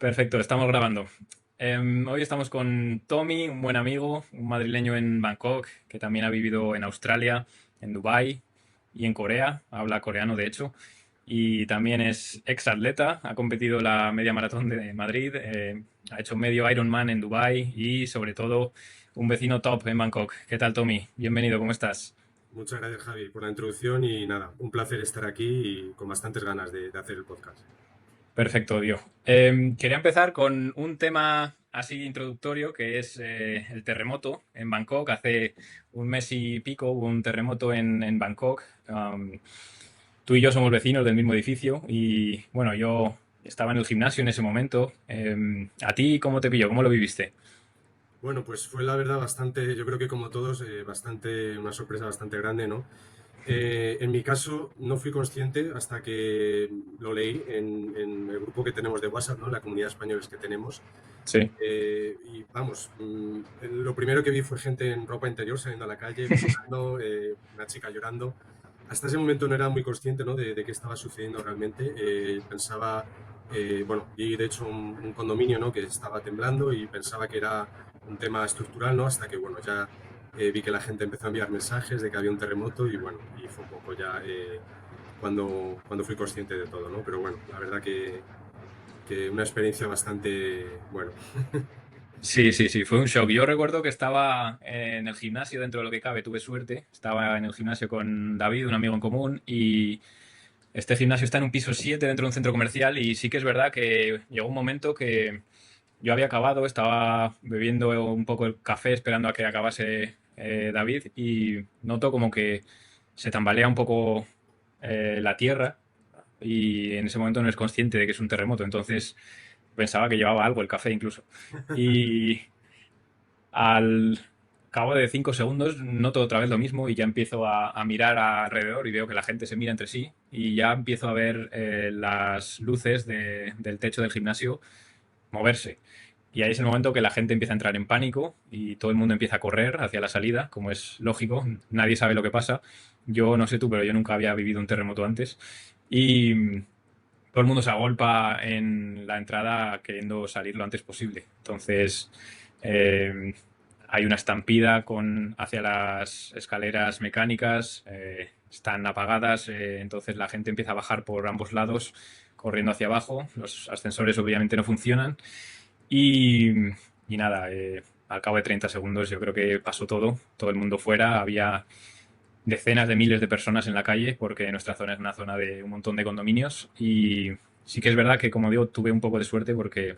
Perfecto, estamos grabando. Hoy estamos con Tommy, un buen amigo, un madrileño en Bangkok, que también ha vivido en Australia, en Dubái y en Corea, habla coreano de hecho, y también es ex atleta, ha competido la media maratón de Madrid, ha hecho medio Ironman en Dubái y sobre todo un vecino top en Bangkok. ¿Qué tal, Tommy? Bienvenido, ¿cómo estás? Muchas gracias, Javi, por la introducción y nada, un placer estar aquí y con bastantes ganas de hacer el podcast. Perfecto, Dio. Quería empezar con un tema así introductorio que es el terremoto en Bangkok. Hace un mes y pico hubo un terremoto en Bangkok. Tú y yo somos vecinos del mismo edificio y bueno, yo estaba en el gimnasio en ese momento. ¿A ti cómo te pilló? ¿Cómo lo viviste? Bueno, pues fue la verdad bastante, yo creo que como todos, una sorpresa bastante grande, ¿no? En mi caso no fui consciente hasta que lo leí en el grupo que tenemos de WhatsApp, ¿no? La comunidad de españoles que tenemos. Sí. Y vamos, lo primero que vi fue gente en ropa interior saliendo a la calle, gritando, una chica llorando. Hasta ese momento no era muy consciente, ¿no? de qué estaba sucediendo realmente. Pensaba, bueno, vi de hecho un condominio, ¿no? Que estaba temblando y pensaba que era un tema estructural, ¿no? Hasta que, bueno, ya vi que la gente empezó a enviar mensajes de que había un terremoto y, bueno, y fue un poco ya cuando fui consciente de todo, ¿no? Pero bueno, la verdad que una experiencia bastante, bueno. Sí, sí, sí, fue un shock. Yo recuerdo que estaba en el gimnasio, dentro de lo que cabe, tuve suerte. Estaba en el gimnasio con David, un amigo en común, y este gimnasio está en un piso 7 dentro de un centro comercial y sí que es verdad que llegó un momento que yo había acabado, estaba bebiendo un poco el café esperando a que acabase David y noto como que se tambalea un poco la tierra y en ese momento no es consciente de que es un terremoto, entonces pensaba que llevaba algo el café incluso. Y al cabo de 5 segundos noto otra vez lo mismo y ya empiezo a mirar alrededor y veo que la gente se mira entre sí y ya empiezo a ver las luces del techo del gimnasio moverse. Y ahí es el momento que la gente empieza a entrar en pánico y todo el mundo empieza a correr hacia la salida, como es lógico, nadie sabe lo que pasa. Yo no sé tú, pero yo nunca había vivido un terremoto antes. Y todo el mundo se agolpa en la entrada queriendo salir lo antes posible. Entonces, eh, hay una estampida hacia las escaleras mecánicas, están apagadas, entonces la gente empieza a bajar por ambos lados, corriendo hacia abajo. Los ascensores obviamente no funcionan. Y, y nada, al cabo de 30 segundos yo creo que pasó todo el mundo fuera, había decenas de miles de personas en la calle porque nuestra zona es una zona de un montón de condominios y sí que es verdad que como digo tuve un poco de suerte porque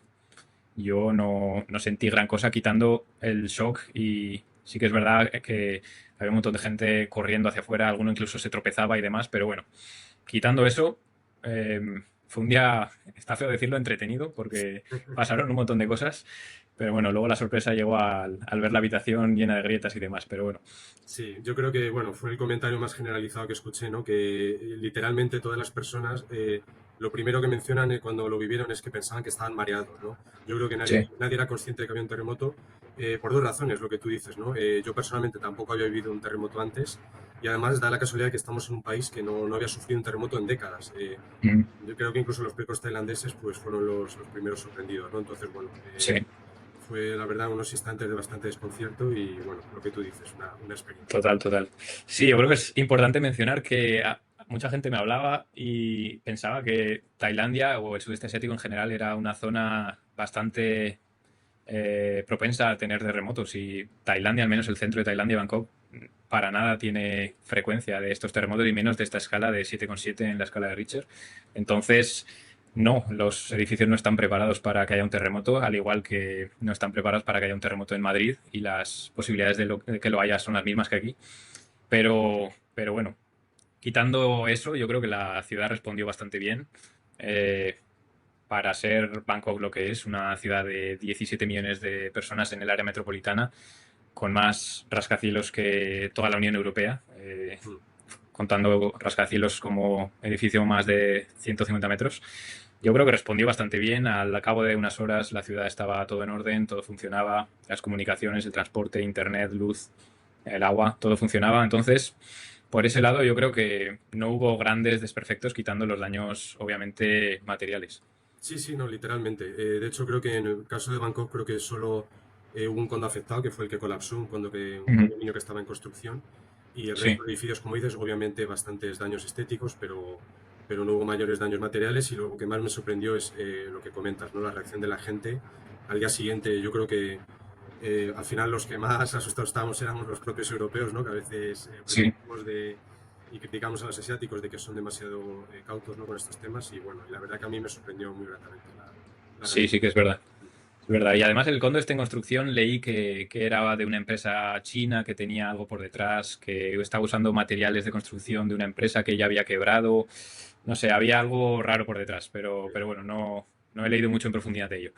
yo no sentí gran cosa quitando el shock y sí que es verdad que había un montón de gente corriendo hacia afuera, alguno incluso se tropezaba y demás, pero bueno, quitando eso, eh, fue un día, está feo decirlo, entretenido, porque pasaron un montón de cosas, pero bueno, luego la sorpresa llegó al ver la habitación llena de grietas y demás, pero bueno, Sí, yo creo que, bueno, fue el comentario más generalizado que escuché, ¿no? Que literalmente todas las personas, lo primero que mencionan cuando lo vivieron es que pensaban que estaban mareados, ¿no? Yo creo que sí. nadie era consciente de que había un terremoto por dos razones, lo que tú dices, ¿no? Yo personalmente tampoco había vivido un terremoto antes y además da la casualidad que estamos en un país que no había sufrido un terremoto en décadas. Mm, Yo creo que incluso los propios tailandeses pues fueron los primeros sorprendidos, ¿no? Entonces, bueno, sí, fue la verdad unos instantes de bastante desconcierto y bueno, lo que tú dices, una experiencia. total, total. Sí, yo creo que es importante mencionar que mucha gente me hablaba y pensaba que Tailandia o el sudeste asiático en general era una zona bastante propensa a tener terremotos y Tailandia, al menos el centro de Tailandia, Bangkok, para nada tiene frecuencia de estos terremotos y menos de esta escala de 7,7 en la escala de Richter. Entonces, no, los edificios no están preparados para que haya un terremoto, al igual que no están preparados para que haya un terremoto en Madrid y las posibilidades de que lo haya son las mismas que aquí. Pero bueno, quitando eso, yo creo que la ciudad respondió bastante bien. Eh, para ser Bangkok lo que es, una ciudad de 17 millones de personas en el área metropolitana, con más rascacielos que toda la Unión Europea, Mm. contando rascacielos como edificio más de 150 metros. Yo creo que respondió bastante bien. Al cabo de unas horas la ciudad estaba todo en orden, todo funcionaba, las comunicaciones, el transporte, internet, luz, el agua, todo funcionaba. Entonces, por ese lado yo creo que no hubo grandes desperfectos quitando los daños obviamente materiales. Sí, sí, no, literalmente. De hecho, creo que en el caso de Bangkok, creo que solo hubo un condo afectado, que fue el que colapsó, un Ujú. condominio que estaba en construcción. Y el resto Sí, de edificios, como dices, obviamente bastantes daños estéticos, pero no hubo mayores daños materiales. Y lo que más me sorprendió es lo que comentas, ¿no? La reacción de la gente. Al día siguiente, yo creo que al final los que más asustados estábamos éramos los propios europeos, ¿no? Que a veces sí. presumimos y criticamos a los asiáticos de que son demasiado cautos, ¿no? Con estos temas. Y bueno, y la verdad que a mí me sorprendió muy gratamente la Sí, reacción. sí que es verdad. Es verdad. Y además el condo este en construcción leí que era de una empresa china, que tenía algo por detrás, que estaba usando materiales de construcción de una empresa que ya había quebrado. No sé, había algo raro por detrás, pero bueno, no he leído mucho en profundidad de ello.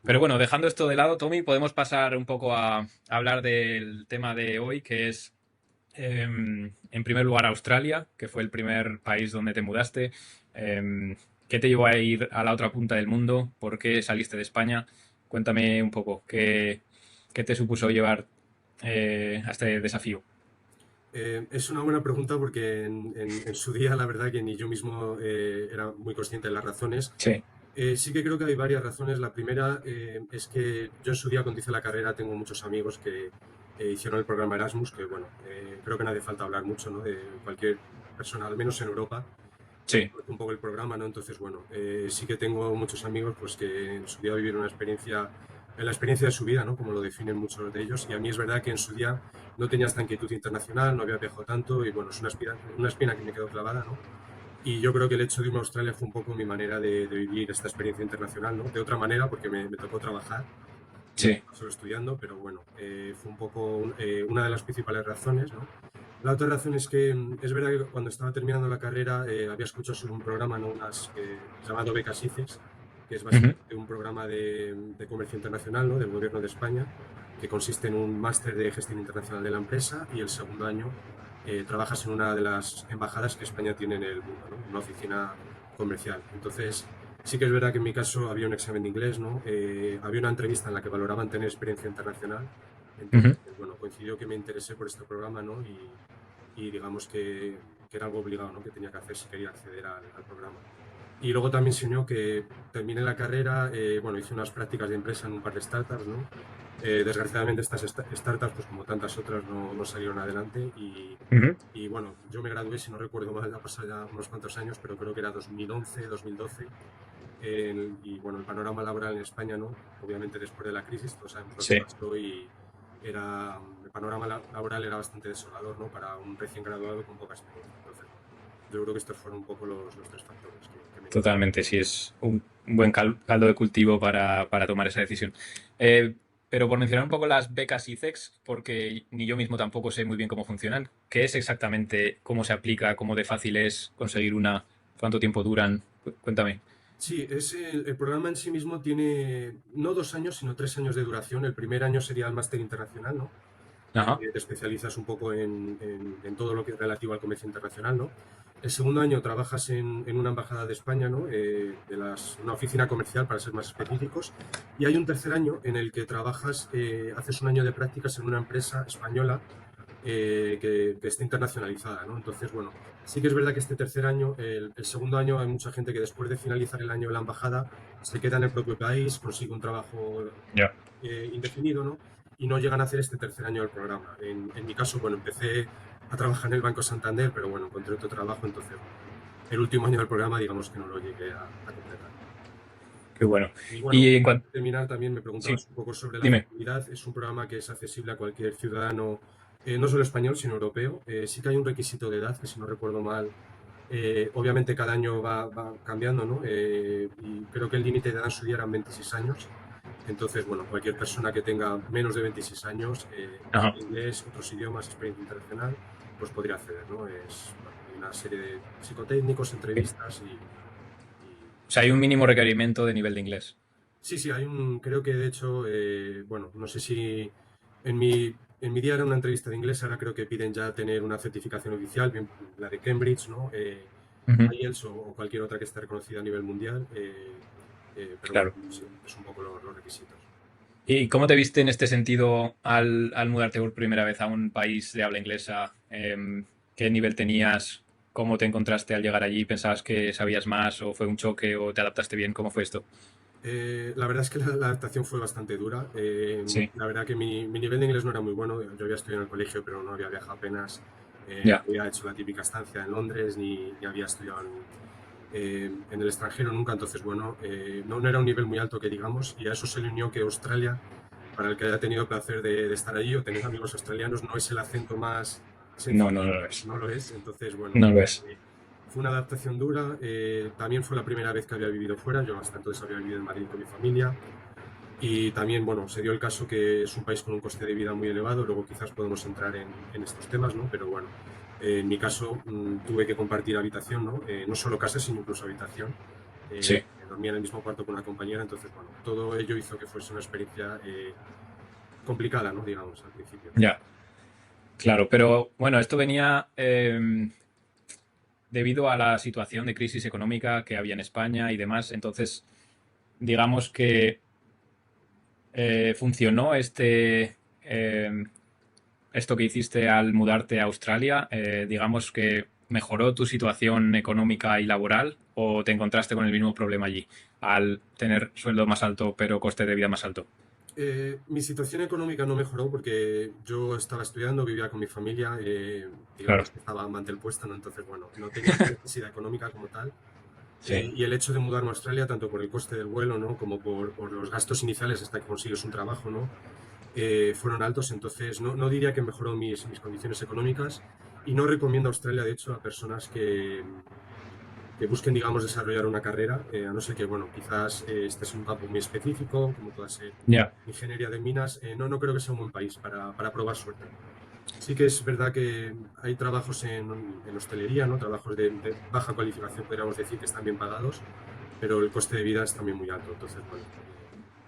Pero bueno, dejando esto de lado, Tommy, podemos pasar un poco a hablar del tema de hoy, que es, en primer lugar, Australia, que fue el primer país donde te mudaste. ¿Qué te llevó a ir a la otra punta del mundo? ¿Por qué saliste de España? Cuéntame un poco, ¿qué te supuso llevar a este desafío? Es una buena pregunta porque en su día la verdad que ni yo mismo era muy consciente de las razones. Sí. Sí que creo que hay varias razones. La primera es que yo en su día cuando hice la carrera tengo muchos amigos que hicieron el programa Erasmus, que bueno, creo que no hace falta hablar mucho, ¿no? De cualquier persona, al menos en Europa, Sí. conoce un poco el programa, ¿no? Entonces, bueno, sí que tengo muchos amigos pues que en su día vivieron una experiencia, la experiencia de su vida, ¿no? Como lo definen muchos de ellos. Y a mí es verdad que en su día no tenía esta inquietud internacional, no había viajado tanto y bueno, es una espina que me quedó clavada, ¿no? Y yo creo que el hecho de irme a Australia fue un poco mi manera de vivir esta experiencia internacional, ¿no? De otra manera, porque me tocó trabajar, no Sí. solo estudiando, pero bueno, fue un poco una de las principales razones, ¿no? La otra razón es que es verdad que cuando estaba terminando la carrera había escuchado sobre un programa, ¿no? Llamado Becas ICEX, que es Ujú. básicamente un programa de comercio internacional, ¿no? Del gobierno de España, que consiste en un máster de gestión internacional de la empresa y el segundo año trabajas en una de las embajadas que España tiene en el mundo, ¿no? Una oficina comercial. Entonces, sí que es verdad que en mi caso había un examen de inglés, ¿no? Había una entrevista en la que valoraban tener experiencia internacional. Entonces, Ujú. bueno, coincidió que me interesé por este programa, ¿no? Y digamos que era algo obligado, ¿no? Que tenía que hacer si quería acceder al programa. Y luego también se unió que terminé la carrera, bueno, hice unas prácticas de empresa en un par de startups, ¿no? Desgraciadamente estas startups, pues como tantas otras, no salieron adelante Ujú. y bueno, yo me gradué, si no recuerdo mal, ha pasado ya unos cuantos años, pero creo que era 2011, 2012. Y bueno, el panorama laboral en España, ¿no? Obviamente después de la crisis, todos sabemos lo que Sí. pasó y el panorama laboral era bastante desolador, ¿no? Para un recién graduado con poca experiencia. Entonces, bueno, yo creo que estos fueron un poco los tres factores que me llevaron. Totalmente, sí, es un buen caldo de cultivo para tomar esa decisión. Pero por mencionar un poco las becas ICEX, porque ni yo mismo tampoco sé muy bien cómo funcionan, ¿qué es exactamente, cómo se aplica, cómo de fácil es conseguir una, cuánto tiempo duran? Cuéntame. Sí, el programa en sí mismo tiene no 2 años, sino 3 años de duración. El primer año sería el máster internacional, ¿no? Ajá. Te especializas un poco en todo lo que es relativo al comercio internacional, ¿no? El segundo año trabajas en una embajada de España, ¿no? Una oficina comercial, para ser más específicos. Y hay un tercer año en el que trabajas, haces un año de prácticas en una empresa española que esté internacionalizada, ¿no? Entonces, bueno, sí que es verdad que este tercer año, el segundo año, hay mucha gente que después de finalizar el año de la embajada se queda en el propio país, consigue un trabajo Ya. indefinido, ¿no? Y no llegan a hacer este tercer año del programa. En mi caso, bueno, empecé a trabajar en el Banco Santander, pero bueno, encontré otro trabajo, entonces, bueno, el último año del programa, digamos que no lo llegué a completar. Qué bueno. Y bueno, Y en cuanto... para terminar, también me Sí, preguntabas un poco sobre la dime. accesibilidad. Es un programa que es accesible a cualquier ciudadano, no solo español, sino europeo. Sí que hay un requisito de edad, que si no recuerdo mal, obviamente cada año va cambiando, ¿no? Y creo que el límite de edad en su día eran 26 años. Entonces, bueno, cualquier persona que tenga menos de 26 años, Ajá. hable inglés, otros idiomas, experiencia internacional, pues podría acceder, ¿no? Bueno, hay una serie de psicotécnicos, entrevistas O sea, hay un mínimo requerimiento de nivel de inglés. Sí, sí, creo que de hecho, bueno, no sé si en mi día era una entrevista de inglés, ahora creo que piden ya tener una certificación oficial, bien la de Cambridge, ¿no? Ujú. IELTS o cualquier otra que esté reconocida a nivel mundial, pero bueno, Claro. sí, es un poco los requisitos. ¿Y cómo te viste en este sentido al mudarte por primera vez a un país de habla inglesa? ¿Qué nivel tenías? ¿Cómo te encontraste al llegar allí? ¿Pensabas que sabías más o fue un choque o te adaptaste bien? ¿Cómo fue esto? La verdad es que la adaptación fue bastante dura. Sí, La verdad que mi nivel de inglés no era muy bueno. Yo había estudiado en el colegio, pero no había viajado apenas. ya, No había hecho la típica estancia en Londres, ni había estudiado en el extranjero nunca. Entonces, bueno, no era un nivel muy alto que digamos. Y a eso se le unió que Australia, para el que haya tenido el placer de estar allí o tener amigos australianos, no es el acento más no, sencillo, no, no lo es. no lo es. Entonces, bueno, No lo es. fue una adaptación dura. También fue la primera vez que había vivido fuera. Yo hasta entonces había vivido en Madrid con mi familia. Y también, bueno, se dio el caso que es un país con un coste de vida muy elevado. Luego quizás podemos entrar en estos temas, ¿no? Pero bueno, en mi caso tuve que compartir habitación, ¿no? No solo casa, sino incluso habitación. Sí, Dormía en el mismo cuarto con una compañera. Entonces, bueno, todo ello hizo que fuese una experiencia complicada, ¿no? Digamos, al principio. ya, claro. Pero bueno, esto venía debido a la situación de crisis económica que había en España y demás. Entonces, digamos que funcionó esto que hiciste al mudarte a Australia. Digamos que mejoró tu situación económica y laboral o te encontraste con el mismo problema allí al tener sueldo más alto pero coste de vida más alto. Mi situación económica no mejoró porque yo estaba estudiando, vivía con mi familia, Claro, digamos que estaba mantel puesto, ¿no? Entonces, bueno, no tenía una necesidad económica como tal. sí, Y el hecho de mudarme a Australia, tanto por el coste del vuelo, ¿no? Como por los gastos iniciales hasta que consigues un trabajo, ¿no? Fueron altos. Entonces, no diría que mejoró mis condiciones económicas y no recomiendo Australia, de hecho, a personas que busquen, digamos, desarrollar una carrera, a no ser que, bueno, quizás estés en un campo muy específico, como pueda ser ya. ingeniería de minas. No creo que sea un buen país para probar suerte. Sí que es verdad que hay trabajos en hostelería, ¿no? Trabajos de baja cualificación, podríamos decir, que están bien pagados, pero el coste de vida es también muy alto. Entonces, bueno.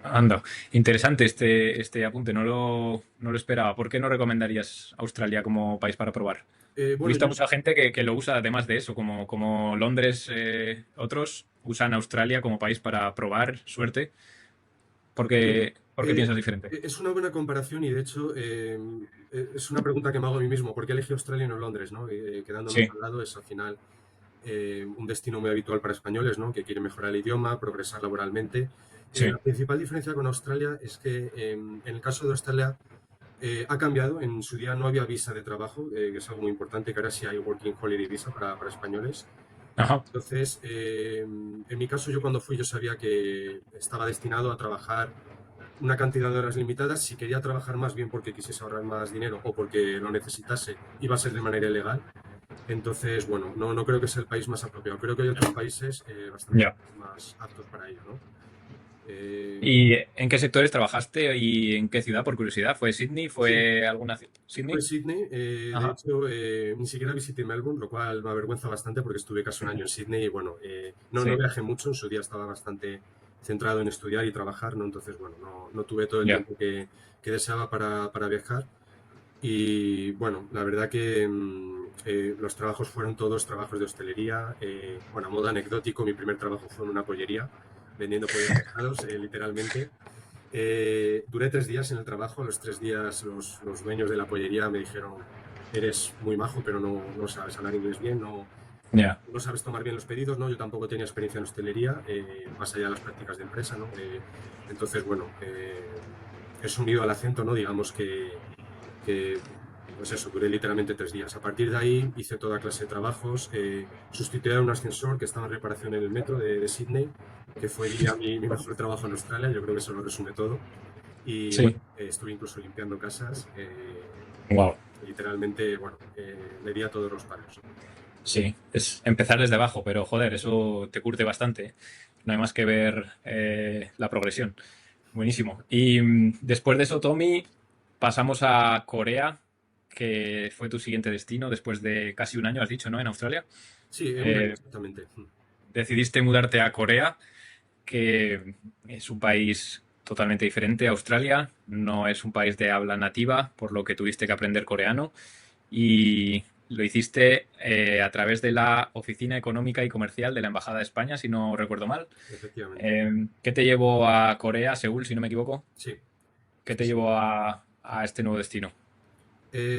Anda, interesante este apunte, no lo esperaba. ¿Por qué no recomendarías Australia como país para probar? He Bueno, visto a yo, mucha gente que lo usa además de eso, como Londres, otros usan Australia como país para probar suerte. sí, ¿Por qué piensas diferente? es una buena comparación y de hecho es una pregunta que me hago a mí mismo. ¿Por qué elegí Australia y no Londres? ¿No? Quedándonos Sí, al lado es al final un destino muy habitual para españoles, ¿no? Que quieren mejorar el idioma, progresar laboralmente. La sí. principal diferencia con Australia es que en el caso de Australia ha cambiado. En su día no había visa de trabajo, que es algo muy importante, que ahora sí hay Working Holiday Visa para españoles. Ajá, Entonces, en mi caso, yo cuando fui, yo sabía que estaba destinado a trabajar una cantidad de horas limitadas. Si quería trabajar más bien porque quisiese ahorrar más dinero o porque lo necesitase, iba a ser de manera ilegal. Entonces, bueno, no creo que sea el país más apropiado. Creo que hay otros países bastante ya. más aptos para ello, ¿no? Eh, ¿Y en qué sectores trabajaste y en qué ciudad, por curiosidad? ¿Fue Sydney? sí, ¿Fue alguna ciudad? fue ¿Sydney? Sydney. De Ajá, hecho, ni siquiera visité Melbourne, lo cual me avergüenza bastante porque estuve casi un año en Sydney y bueno, no sí, viajé mucho. En su día estaba bastante centrado en estudiar y trabajar, ¿no? Entonces, bueno, no tuve todo el ya. tiempo que deseaba para viajar. Y bueno, la verdad que los trabajos fueron todos trabajos de hostelería. Bueno, a modo anecdótico, mi primer trabajo fue en una pollería, vendiendo pollos pescados, literalmente. Duré 3 días en el trabajo. A los 3 días los dueños de la pollería me dijeron, eres muy majo, pero no sabes hablar inglés bien, Ya. no sabes tomar bien los pedidos, ¿no? Yo tampoco tenía experiencia en hostelería, más allá de las prácticas de empresa, ¿no? Entonces, bueno, es unido al acento, ¿no? Digamos que, pues eso, duré literalmente 3 días. A partir de ahí hice toda clase de trabajos, sustituí a un ascensor que estaba en reparación en el metro de Sydney, que fue, diría, mi mejor trabajo en Australia. Yo creo que eso lo resume todo. Y bueno, Sí. estuve incluso limpiando casas. Wow. Literalmente, bueno, le di a todos los palos. Sí, es empezar desde abajo, pero joder, eso te curte bastante, ¿eh? No hay más que ver la progresión. Buenísimo. Y después de eso, Tommy, pasamos a Corea, que fue tu siguiente destino después de casi un año, has dicho, ¿no? En Australia. Sí, un año Eh, exactamente. Decidiste mudarte a Corea, que es un país totalmente diferente a Australia, no es un país de habla nativa, por lo que tuviste que aprender coreano y lo hiciste a través de la Oficina Económica y Comercial de la Embajada de España, si no recuerdo mal. Efectivamente. ¿Qué te llevó a Corea, Seúl, si no me equivoco? Sí, ¿Qué sí, te sí. llevó a este nuevo destino?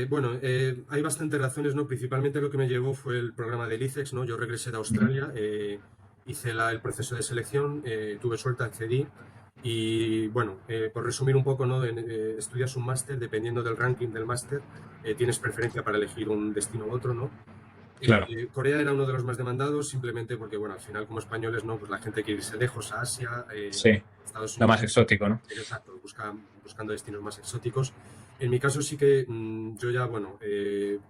Bueno, hay bastantes razones, ¿no? Principalmente lo que me llevó fue el programa del ICEX, ¿no? Yo regresé de Ujú. Australia, hice el proceso de selección, tuve suerte, accedí y, bueno, por resumir un poco, ¿no? Estudias un máster, dependiendo del ranking del máster, tienes preferencia para elegir un destino u otro, ¿no? Claro, Corea era uno de los más demandados simplemente porque, bueno, al final como españoles, ¿no? Pues la gente quiere irse lejos a Asia, sí, Estados lo más Unidos. exótico, ¿no? Exacto, buscando destinos más exóticos. En mi caso sí que yo ya, bueno,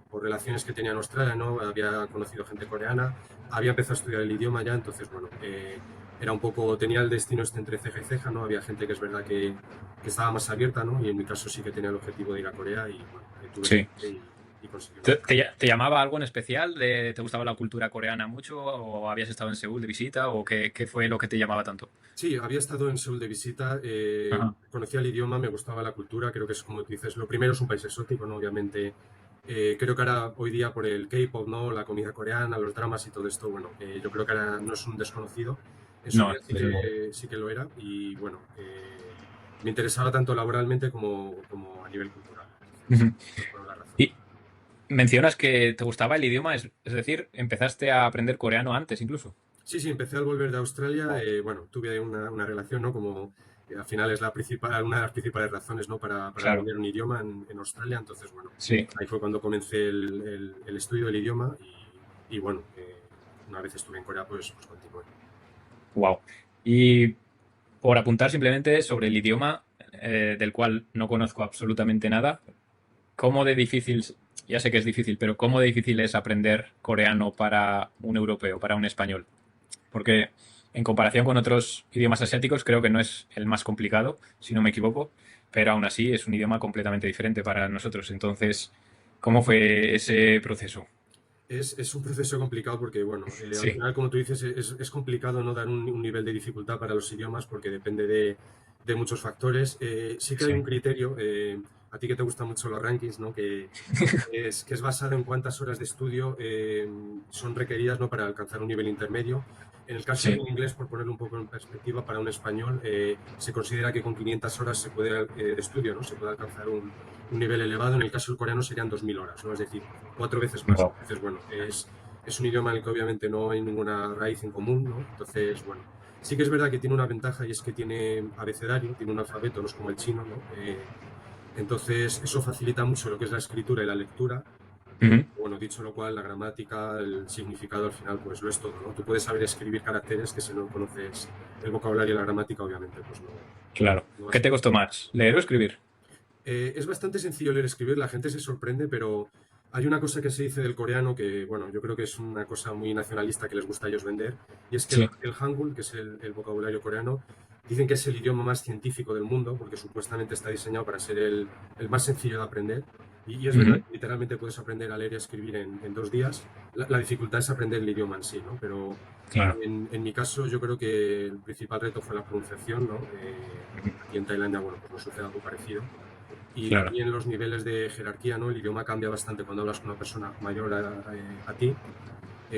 por relaciones que tenía en Australia, ¿no? Había conocido gente coreana, había empezado a estudiar el idioma ya, entonces, bueno, era un poco, tenía el destino este entre ceja y ceja, ¿no? Había gente que es verdad que estaba más abierta, ¿no? Y en mi caso sí que tenía el objetivo de ir a Corea y, bueno, tuve Sí. suerte y conseguí una. ¿Te llamaba algo en especial? ¿Te gustaba la cultura coreana mucho? ¿O habías estado en Seúl de visita? ¿O qué fue lo que te llamaba tanto? Sí, había estado en Seúl de visita, Ajá. conocía el idioma, me gustaba la cultura, creo que es como tú dices, lo primero es un país exótico, ¿no? Obviamente, creo que ahora, hoy día, por el K-pop, ¿no? La comida coreana, los dramas y todo esto, bueno, yo creo que ahora no es un desconocido, en su No, día desde luego. sí que lo era y, bueno, me interesaba tanto laboralmente como a nivel cultural, entonces, Ujú. esas fueron las razones. Y mencionas que te gustaba el idioma, es decir, empezaste a aprender coreano antes incluso. Sí, sí, empecé al volver de Australia. Wow. Bueno, tuve una relación, ¿no? Como al final es la principal, una de las principales razones, ¿no? Para Claro, aprender un idioma en Australia. Entonces, bueno, sí, ahí fue cuando comencé el estudio del idioma y bueno, una vez estuve en Corea, pues continué. wow. Y por apuntar simplemente sobre el idioma, del cual no conozco absolutamente nada, ¿cómo de difícil, ya sé que es difícil, pero cómo de difícil es aprender coreano para un europeo, para un español? Porque en comparación con otros idiomas asiáticos creo que no es el más complicado, si no me equivoco, pero aún así es un idioma completamente diferente para nosotros. Entonces, ¿cómo fue ese proceso? Es un proceso complicado porque, bueno, al Sí, final, como tú dices, es complicado no dar un nivel de dificultad para los idiomas porque depende de muchos factores. Sí que hay un sí, criterio, a ti que te gustan mucho los rankings, ¿no? Que es basado en cuántas horas de estudio son requeridas, ¿no? Para alcanzar un nivel intermedio. En el caso del sí. inglés, por ponerlo un poco en perspectiva, para un español, se considera que con 500 horas se puede, de estudio, ¿no? Se puede alcanzar un nivel elevado. En el caso del coreano serían 2000 horas, ¿no? Es decir, 4 veces más. Wow. Entonces, bueno, es un idioma en el que obviamente no hay ninguna raíz en común, ¿no? Entonces, bueno, sí que es verdad que tiene una ventaja y es que tiene abecedario, tiene un alfabeto, no es como el chino, ¿no? Entonces, eso facilita mucho lo que es la escritura y la lectura. Ujú. Bueno, dicho lo cual, la gramática, el significado al final, pues lo es todo, ¿no? Tú puedes saber escribir caracteres que si no conoces el vocabulario y la gramática, obviamente, pues Claro. no ¿Qué vas a te costó más? ¿Leer o escribir? es bastante sencillo leer escribir, la gente se sorprende, pero hay una cosa que se dice del coreano que, bueno, yo creo que es una cosa muy nacionalista que les gusta a ellos vender, y es que el, Sí, el Hangul, que es el vocabulario coreano, dicen que es el idioma más científico del mundo, porque supuestamente está diseñado para ser el más sencillo de aprender. Y es verdad ujú, que literalmente puedes aprender a leer y a escribir en 2 días. La dificultad es aprender el idioma en sí, ¿no? Pero claro. en mi caso yo creo que el principal reto fue la pronunciación, ¿no? Ujú, Aquí en Tailandia, bueno, pues nos sucede algo parecido y claro. también los niveles de jerarquía, ¿no? El idioma cambia bastante cuando hablas con una persona mayor a ti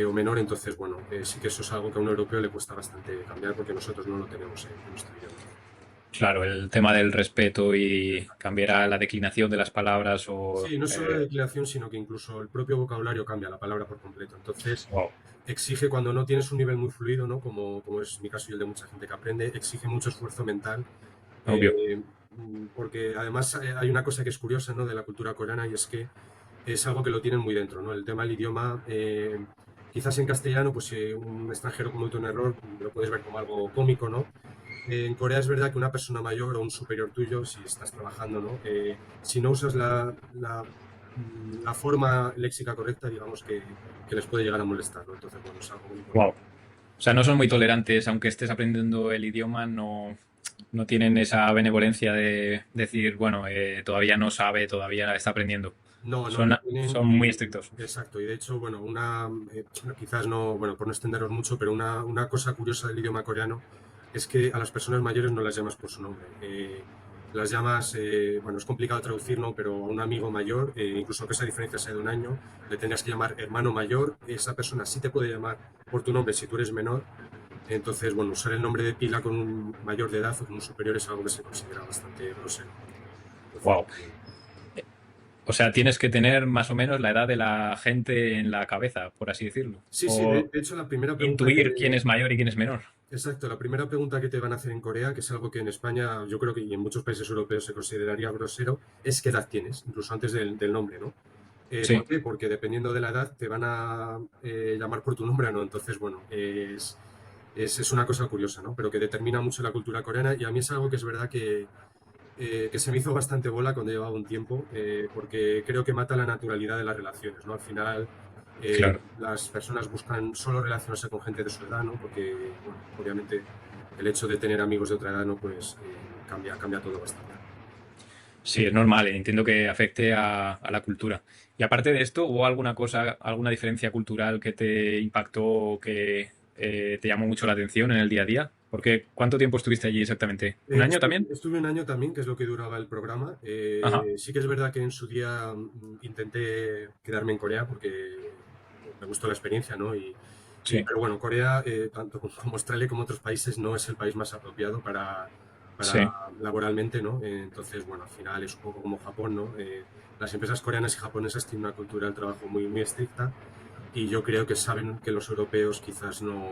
o menor, entonces, bueno, sí que eso es algo que a un europeo le cuesta bastante cambiar porque nosotros no lo tenemos en nuestro idioma. Claro, el tema del respeto y cambiar a la declinación de las palabras o... Sí, no solo la declinación, sino que incluso el propio vocabulario cambia la palabra por completo. Entonces, wow, exige cuando no tienes un nivel muy fluido, ¿no? Como es mi caso y el de mucha gente que aprende, exige mucho esfuerzo mental obvio. porque además hay una cosa que es curiosa, ¿no? De la cultura coreana y es que es algo que lo tienen muy dentro, ¿no? El tema del idioma, quizás en castellano, pues si un extranjero comete un error, lo puedes ver como algo cómico, ¿no? En Corea es verdad que una persona mayor o un superior tuyo, si estás trabajando, ¿no? Si no usas la forma léxica correcta, digamos que les puede llegar a molestar, ¿no? Entonces, bueno, es algo muy Wow. importante. O sea, no son muy tolerantes, aunque estés aprendiendo el idioma, no, no tienen esa benevolencia de decir, bueno, todavía no sabe, todavía está aprendiendo. No, no Son, la tienen son muy estrictos. exacto. Y de hecho, bueno, quizás no, bueno, por no extenderos mucho, pero una cosa curiosa del idioma coreano es que a las personas mayores no las llamas por su nombre. Las llamas, bueno, es complicado traducirlo, pero a un amigo mayor, incluso que esa diferencia sea de un año, le tendrías que llamar hermano mayor. Esa persona sí te puede llamar por tu nombre si tú eres menor. Entonces, bueno, usar el nombre de pila con un mayor de edad o con un superior es algo que se considera bastante grosero. Entonces, Wow. bueno. O sea, tienes que tener más o menos la edad de la gente en la cabeza, por así decirlo. Sí, sí, O de hecho la primera pregunta intuir quién es mayor y quién es menor. exacto, la primera pregunta que te van a hacer en Corea, que es algo que en España, yo creo que y en muchos países europeos se consideraría grosero, es qué edad tienes, incluso antes del nombre, ¿no? ¿Por Sí, qué? Porque dependiendo de la edad te van a llamar por tu nombre o no. Entonces, bueno, es una cosa curiosa, ¿no? Pero que determina mucho la cultura coreana y a mí es algo que es verdad que se me hizo bastante bola cuando llevaba un tiempo, porque creo que mata la naturalidad de las relaciones, ¿no? Al final, claro. las personas buscan solo relacionarse con gente de su edad, ¿no? Porque, bueno, obviamente el hecho de tener amigos de otra edad, ¿no? Pues cambia todo bastante. Sí, es normal, entiendo que afecte a la cultura. Y aparte de esto, ¿hubo alguna cosa, alguna diferencia cultural que te impactó o que te llamó mucho la atención en el día a día? Porque ¿cuánto tiempo estuviste allí exactamente? ¿Un año también? Estuve un año también, que es lo que duraba el programa. Ajá, Sí que es verdad que en su día intenté quedarme en Corea porque me gustó la experiencia, ¿no? sí, Pero bueno, Corea, tanto como Australia como otros países, no es el país más apropiado para sí. laboralmente, ¿no? Entonces, bueno, al final es un poco como Japón, ¿no? Las empresas coreanas y japonesas tienen una cultura del trabajo muy estricta y yo creo que saben que los europeos quizás no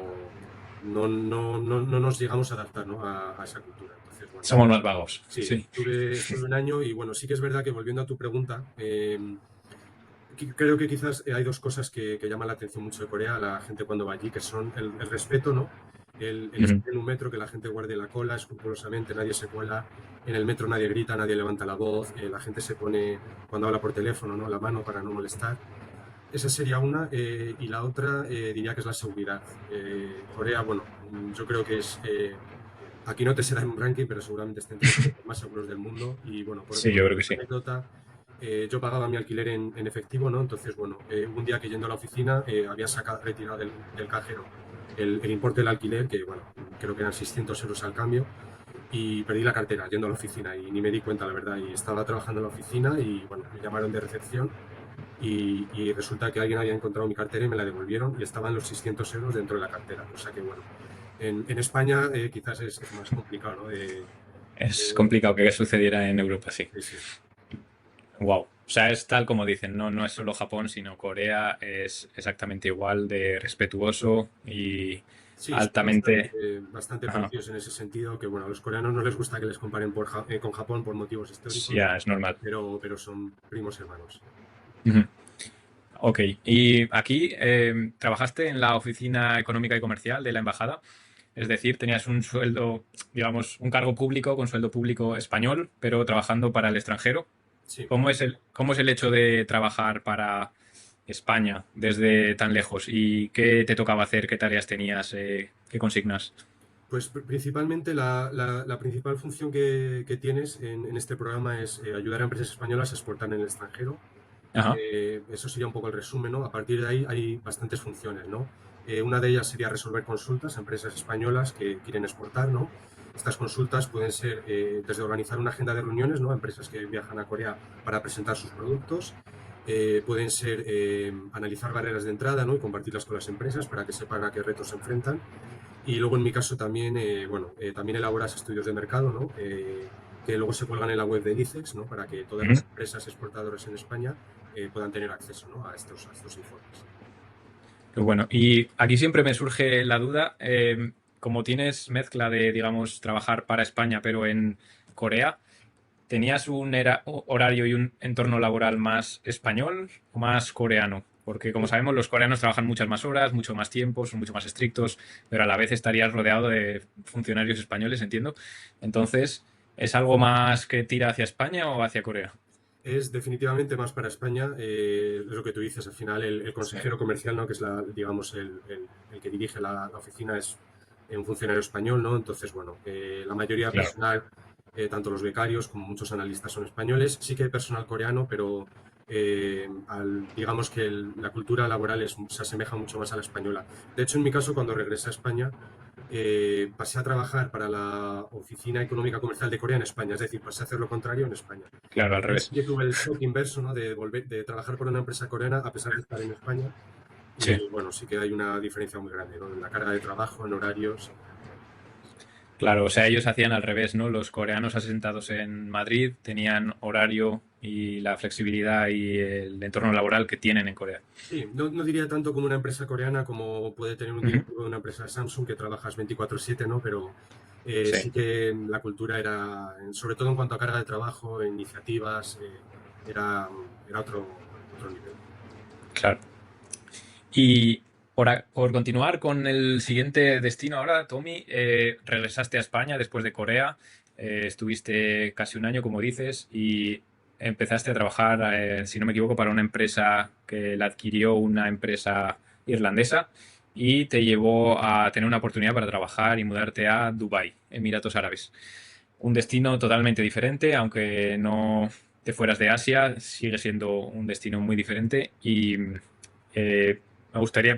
nos llegamos a adaptar, ¿no? a esa cultura. Entonces, bueno, Somos más vagos, sí, sí. estuve un año y bueno, sí que es verdad que volviendo a tu pregunta, creo que quizás hay dos cosas que llaman la atención mucho de Corea a la gente cuando va allí, que son el respeto, ¿no? El Ujú. estar en un metro, que la gente guarde la cola escrupulosamente, nadie se cuela, en el metro nadie grita, nadie levanta la voz, la gente se pone cuando habla por teléfono, ¿no? La mano para no molestar. Esa sería una, y la otra diría que es la seguridad. Corea, bueno, yo creo que aquí no te será en un ranking, pero seguramente esté entre los países más seguros del mundo. Y bueno, Sí, yo creo que por sí. anécdota, yo pagaba mi alquiler en efectivo, ¿no? Entonces, bueno, hubo un día que yendo a la oficina había retirado del cajero el importe del alquiler, que bueno, creo que eran 600 euros al cambio, y perdí la cartera yendo a la oficina y ni me di cuenta, la verdad. Y estaba trabajando en la oficina y bueno, me llamaron de recepción y resulta que alguien había encontrado mi cartera y me la devolvieron y estaban los 600 euros dentro de la cartera. O sea que bueno, en España quizás es más complicado, ¿no? Es complicado que sucediera en Europa, sí. Sí, sí. Wow. O sea, es tal como dicen, no, no es solo Japón, sino Corea es exactamente igual de respetuoso y Sí, son altamente... bastante Ajá. parecidos en ese sentido, que bueno, a los coreanos no les gusta que les comparen con Japón por motivos Sí, históricos, ya, es normal. pero son primos hermanos. Ujú. Ok. Y aquí trabajaste en la oficina económica y comercial de la embajada. Es decir, tenías un sueldo, digamos, un cargo público con sueldo público español, pero trabajando para el extranjero. Sí, Cómo es el hecho de trabajar para España desde tan lejos? ¿Y qué te tocaba hacer? ¿Qué tareas tenías? ¿Qué consignas? pues principalmente la principal función que tienes en este programa es ayudar a empresas españolas a exportar en el extranjero. Ajá. Eso sería un poco el resumen, ¿no? A partir de ahí hay bastantes funciones, ¿no? Una de ellas sería resolver consultas a empresas españolas que quieren exportar, ¿no? Estas consultas pueden ser desde organizar una agenda de reuniones, ¿no? Empresas que viajan a Corea para presentar sus productos. Pueden ser analizar barreras de entrada, ¿no? Y compartirlas con las empresas para que sepan a qué retos se enfrentan. Y luego en mi caso también, bueno, también elaboras estudios de mercado, ¿no? Que luego se cuelgan en la web del ICEX, ¿no? Para que todas Ujú. las empresas exportadoras en España puedan tener acceso, ¿no? A estos informes. Qué bueno. Y aquí siempre me surge la duda, como tienes mezcla de, digamos, trabajar para España, pero en Corea, ¿tenías un horario y un entorno laboral más español o más coreano? Porque como sabemos, los coreanos trabajan muchas más horas, mucho más tiempo, son mucho más estrictos, pero a la vez estarías rodeado de funcionarios españoles, entiendo. Entonces, ¿es algo más que tira hacia España o hacia Corea? Es definitivamente más para España, es lo que tú dices, al final el Sí. consejero comercial, ¿no? Que es digamos, el que dirige la oficina es un funcionario español, ¿no? Entonces, bueno, la mayoría de Claro. personal, tanto los becarios como muchos analistas son españoles. Sí que hay personal coreano, pero digamos que la cultura laboral se asemeja mucho más a la española. De hecho, en mi caso, cuando regresé a España, pasé a trabajar para la Oficina Económica Comercial de Corea en España, es decir, pasé a hacer lo contrario en España. Claro, al Entonces revés. sí que tuve el shock inverso, ¿no? De trabajar por una empresa coreana a pesar de estar en España. Sí. Y bueno, sí que hay una diferencia muy grande, ¿no? En la carga de trabajo, en horarios. Claro, o sea, ellos hacían al revés, ¿no? Los coreanos asentados en Madrid tenían horario y la flexibilidad y el entorno laboral que tienen en Corea. Sí, no diría tanto como una empresa coreana como puede tener un Ujú. directivo de una empresa de Samsung que trabajas 24/7, ¿no? Pero Sí, sí que la cultura era, sobre todo en cuanto a carga de trabajo, iniciativas, era, era otro nivel. claro. Y por continuar con el siguiente destino ahora, Tommy, regresaste a España después de Corea, estuviste casi un año, como dices, y empezaste a trabajar, si no me equivoco, para una empresa que la adquirió una empresa irlandesa y te llevó a tener una oportunidad para trabajar y mudarte a Dubái, Emiratos Árabes. Un destino totalmente diferente, aunque no te fueras de Asia, sigue siendo un destino muy diferente y me gustaría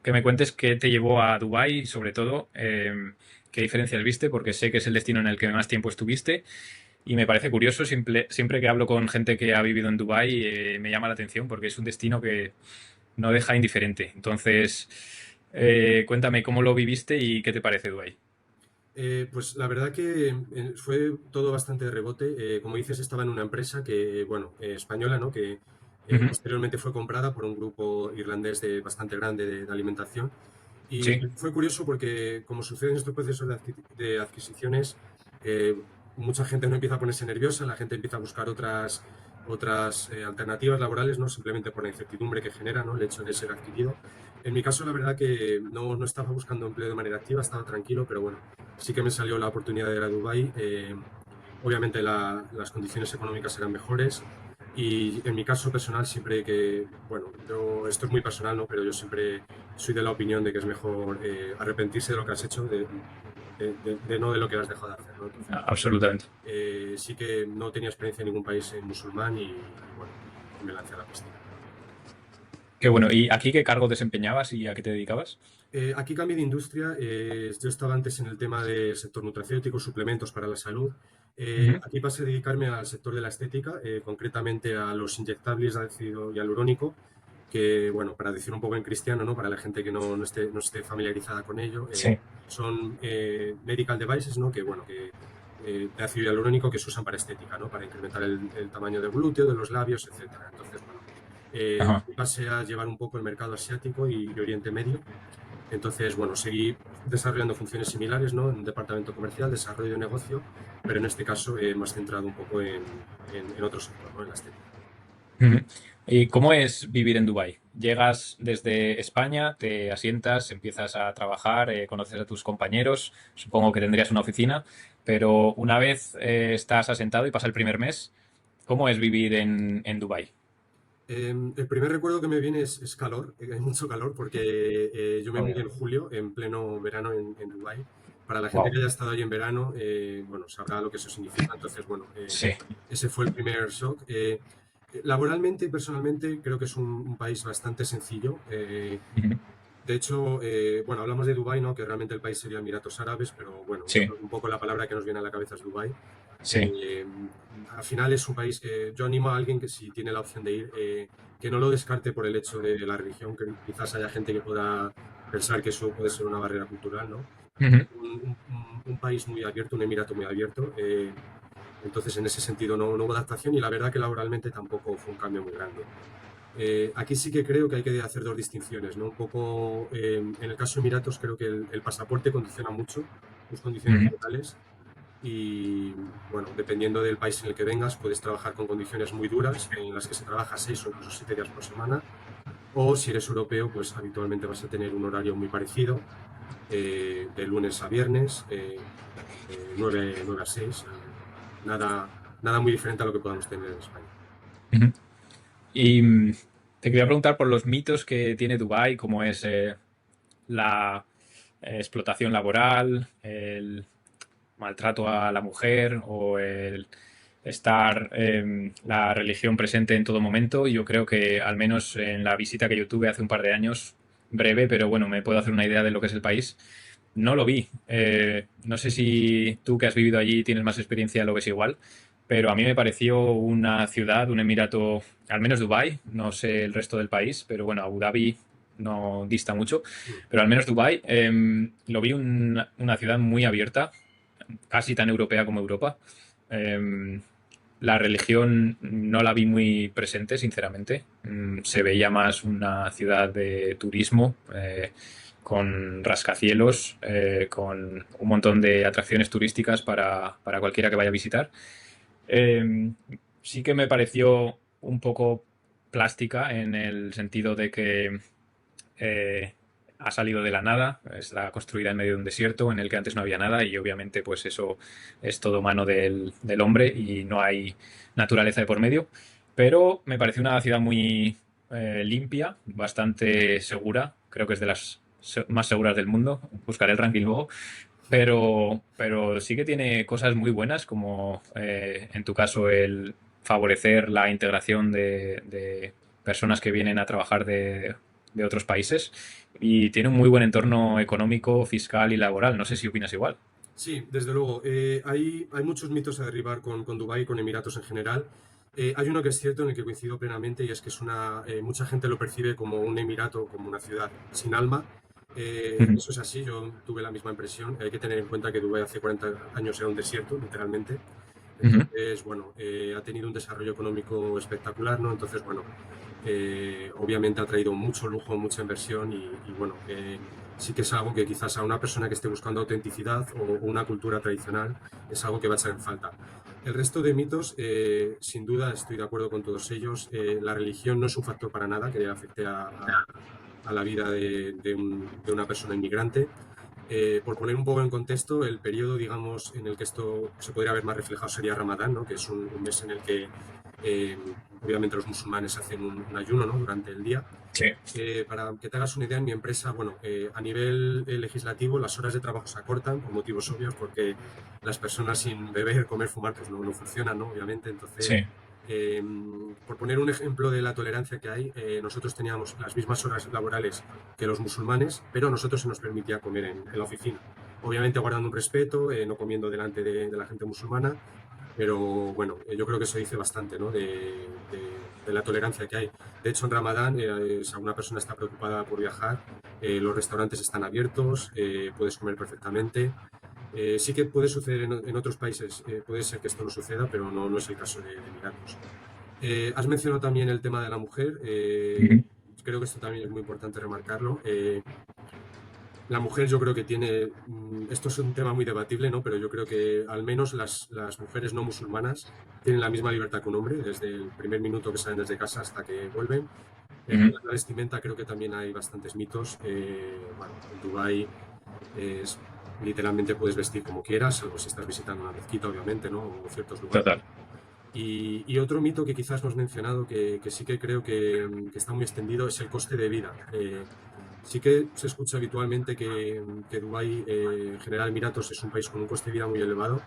que me cuentes qué te llevó a Dubái y sobre todo qué diferencias viste, porque sé que es el destino en el que más tiempo estuviste y me parece curioso, siempre que hablo con gente que ha vivido en Dubái me llama la atención porque es un destino que no deja indiferente. Entonces, cuéntame cómo lo viviste y qué te parece Dubái. Pues la verdad que fue todo bastante de rebote. Como dices, estaba en una empresa que, bueno, española, ¿no? Que Ujú. posteriormente fue comprada por un grupo irlandés bastante grande de alimentación. Y Sí, fue curioso porque, como sucede en estos procesos de adquisiciones, eh, mucha gente no empieza a ponerse nerviosa, la gente empieza a buscar otras alternativas laborales, ¿no? Simplemente por la incertidumbre que genera, ¿no? El hecho de ser adquirido. En mi caso, la verdad que no estaba buscando empleo de manera activa, estaba tranquilo, pero bueno, sí que me salió la oportunidad de ir a Dubái. Obviamente las condiciones económicas eran mejores y en mi caso personal siempre que, bueno, esto es muy personal, ¿no? Pero yo siempre soy de la opinión de que es mejor arrepentirse de lo que has hecho, de no de lo que has dejado de hacer, ¿no? Entonces, absolutamente. sí que no tenía experiencia en ningún país musulmán y bueno, y me lancé a la piscina. Qué bueno. ¿Y aquí qué cargo desempeñabas y a qué te dedicabas? Aquí cambié de industria. Yo estaba antes en el tema del sector nutracéutico, suplementos para la salud. Ujú. Aquí pasé a dedicarme al sector de la estética, concretamente a los inyectables de ácido hialurónico, que, bueno, para decir un poco en cristiano, ¿no? Para la gente que no esté familiarizada con ello, Sí. son medical devices, ¿no? Que, bueno, de ácido hialurónico que se usan para estética, ¿no? Para incrementar el tamaño del glúteo, de los labios, etcétera. Entonces, bueno, Ajá. pasé a llevar un poco el mercado asiático y Oriente Medio. Entonces, bueno, seguí desarrollando funciones similares, ¿no? En un departamento comercial, desarrollo de negocio, pero en este caso más centrado un poco en otro sector, ¿no? En la estética. Ujú. ¿Y cómo es vivir en Dubái? Llegas desde España, te asientas, empiezas a trabajar, conoces a tus compañeros, supongo que tendrías una oficina, pero una vez estás asentado y pasa el primer mes, ¿cómo es vivir en Dubái? El primer recuerdo que me viene es calor, hay mucho calor porque yo me mudé en julio, en pleno verano en Dubái. Para la gente Wow. que haya estado ahí en verano, bueno, sabrá lo que eso significa. Entonces, bueno, Sí. ese fue el primer shock. Laboralmente y personalmente creo que es un país bastante sencillo. Ujú. De hecho, bueno, hablamos de Dubái, ¿no? Que realmente el país sería Emiratos Árabes, pero bueno, yo Sí, creo que un poco la palabra que nos viene a la cabeza es Dubái. sí. Eh, Al final es un país que yo animo a alguien que si tiene la opción de ir, que no lo descarte por el hecho de la religión, que quizás haya gente que pueda pensar que eso puede ser una barrera cultural, ¿no? Ujú. Un país muy abierto, un emirato muy abierto. Entonces, en ese sentido no hubo adaptación y la verdad que laboralmente tampoco fue un cambio muy grande. Aquí sí que creo que hay que hacer dos distinciones, ¿no? Un poco, en el caso de Emiratos, creo que el pasaporte condiciona mucho tus condiciones Ujú. laborales y, bueno, dependiendo del país en el que vengas, puedes trabajar con condiciones muy duras, en las que se trabaja 6 o incluso 7 días por semana, o si eres europeo, pues habitualmente vas a tener un horario muy parecido, de lunes a viernes, 9 a 6, nada muy diferente a lo que podamos tener en España. Ujú. Y te quería preguntar por los mitos que tiene Dubái, cómo es la explotación laboral, el maltrato a la mujer o el estar la religión presente en todo momento. Yo creo que al menos en la visita que yo tuve hace un par de años, breve, pero bueno, me puedo hacer una idea de lo que es el país. No lo vi. No sé si tú que has vivido allí tienes más experiencia, lo ves igual, pero a mí me pareció una ciudad, un emirato, al menos Dubái, no sé el resto del país, pero bueno, Abu Dhabi no dista mucho, mm, pero al menos Dubái lo vi una ciudad muy abierta, casi tan europea como Europa. Em, la religión no la vi muy presente, sinceramente. Se veía más una ciudad de turismo, con rascacielos, con un montón de atracciones turísticas para cualquiera que vaya a visitar. Eh, sí que me pareció un poco plástica en el sentido de que eh, ha salido de la nada, está construida en medio de un desierto en el que antes no había nada y obviamente pues eso es todo mano del hombre y no hay naturaleza de por medio. Pero me pareció una ciudad muy limpia, bastante segura, creo que es de las más seguras del mundo, buscaré el ranking luego, pero sí que tiene cosas muy buenas, como en tu caso el favorecer la integración de personas que vienen a trabajar de otros países y tiene un muy buen entorno económico, fiscal y laboral. No sé si opinas igual. Sí, desde luego. Hay muchos mitos a derribar con Dubái y con Emiratos en general. Hay uno que es cierto en el que coincido plenamente y es que mucha gente lo percibe como un emirato, como una ciudad sin alma. Ujú, Eso es así, yo tuve la misma impresión. Hay que tener en cuenta que Dubái hace 40 años era un desierto, literalmente. ujú, Entonces, bueno, ha tenido un desarrollo económico espectacular, ¿no? Entonces, bueno, obviamente ha traído mucho lujo, mucha inversión y bueno, sí que es algo que quizás a una persona que esté buscando autenticidad o una cultura tradicional es algo que va a echar en falta. El resto de mitos, sin duda, estoy de acuerdo con todos ellos. La religión no es un factor para nada que afecte a la vida de una persona inmigrante. Por poner un poco en contexto, el periodo, digamos, en el que esto se podría ver más reflejado sería Ramadán, ¿no? Que es un mes en el que eh, obviamente los musulmanes hacen un ayuno, ¿no? Durante el día. sí. Para que te hagas una idea, en mi empresa, bueno, a nivel legislativo las horas de trabajo se acortan por motivos obvios, porque las personas sin beber, comer, fumar, pues no funcionan, ¿no? Obviamente, entonces, Sí. eh, por poner un ejemplo de la tolerancia que hay, nosotros teníamos las mismas horas laborales que los musulmanes, pero a nosotros se nos permitía comer en la oficina. Obviamente guardando un respeto, no comiendo delante de la gente musulmana, pero bueno, yo creo que eso dice bastante, ¿no? De la tolerancia que hay. De hecho, en Ramadán, si alguna persona está preocupada por viajar, los restaurantes están abiertos, puedes comer perfectamente. Sí que puede suceder en otros países, puede ser que esto no suceda, pero no es el caso de Emiratos. Has mencionado también el tema de la mujer. Ujú, Creo que esto también es muy importante remarcarlo. La mujer yo creo que tiene, esto es un tema muy debatible, ¿no? Pero yo creo que al menos las mujeres no musulmanas tienen la misma libertad que un hombre, desde el primer minuto que salen desde casa hasta que vuelven. El tema ujú. de la vestimenta creo que también hay bastantes mitos. Bueno, en Dubái literalmente puedes vestir como quieras, salvo si estás visitando una mezquita, obviamente, ¿no? O ciertos lugares. Total. Y otro mito que quizás no has mencionado, que sí que creo que está muy extendido, es el coste de vida. Sí que se escucha habitualmente que Dubái, en general Emiratos, es un país con un coste de vida muy elevado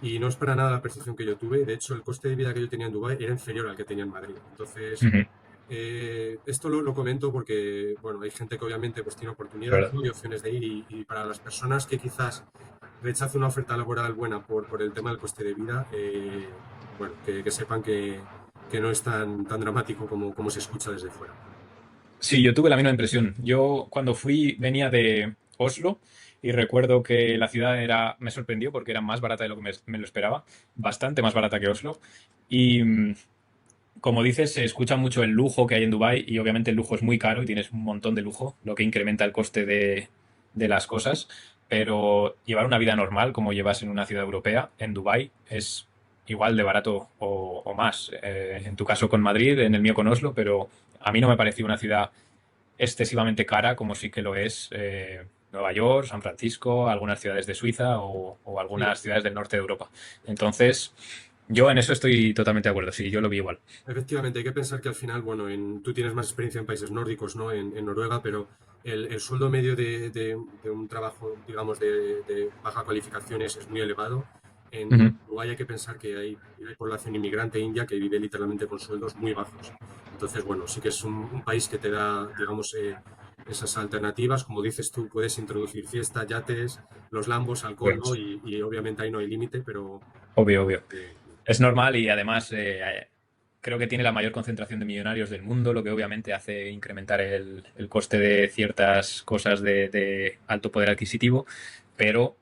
y no es para nada la percepción que yo tuve. De hecho, el coste de vida que yo tenía en Dubái era inferior al que tenía en Madrid. Entonces, Ujú, esto lo comento porque, bueno, hay gente que obviamente pues tiene es oportunidades, verdad. ¿no? Y opciones de ir y para las personas que quizás rechace una oferta laboral buena por el tema del coste de vida, bueno, que sepan que no es tan dramático como se escucha desde fuera. Sí, yo tuve la misma impresión. Yo cuando fui venía de Oslo y recuerdo que la ciudad me sorprendió porque era más barata de lo que me lo esperaba, bastante más barata que Oslo. Y como dices, se escucha mucho el lujo que hay en Dubái y obviamente el lujo es muy caro y tienes un montón de lujo, lo que incrementa el coste de las cosas. Pero llevar una vida normal, como llevas en una ciudad europea, en Dubái, es igual de barato o más. En tu caso con Madrid, en el mío con Oslo, pero a mí no me pareció una ciudad excesivamente cara, como sí que lo es Nueva York, San Francisco, algunas ciudades de Suiza o Sí, algunas ciudades del norte de Europa. Entonces, yo en eso estoy totalmente de acuerdo, sí, yo lo vi igual. efectivamente, hay que pensar que al final, bueno, tú tienes más experiencia en países nórdicos, ¿no? En Noruega, pero el sueldo medio de un trabajo, digamos, de baja cualificación es muy elevado. En Ujú. Uruguay hay que pensar que hay población inmigrante india que vive literalmente con sueldos muy bajos. Entonces, bueno, sí que es un país que te da, digamos, esas alternativas. Como dices tú, puedes introducir fiesta, yates, los lambos, alcohol, ¿no? Pues, Y obviamente ahí no hay límite, pero obvio, obvio. eh, Es normal y además creo que tiene la mayor concentración de millonarios del mundo, lo que obviamente hace incrementar el coste de ciertas cosas de alto poder adquisitivo, pero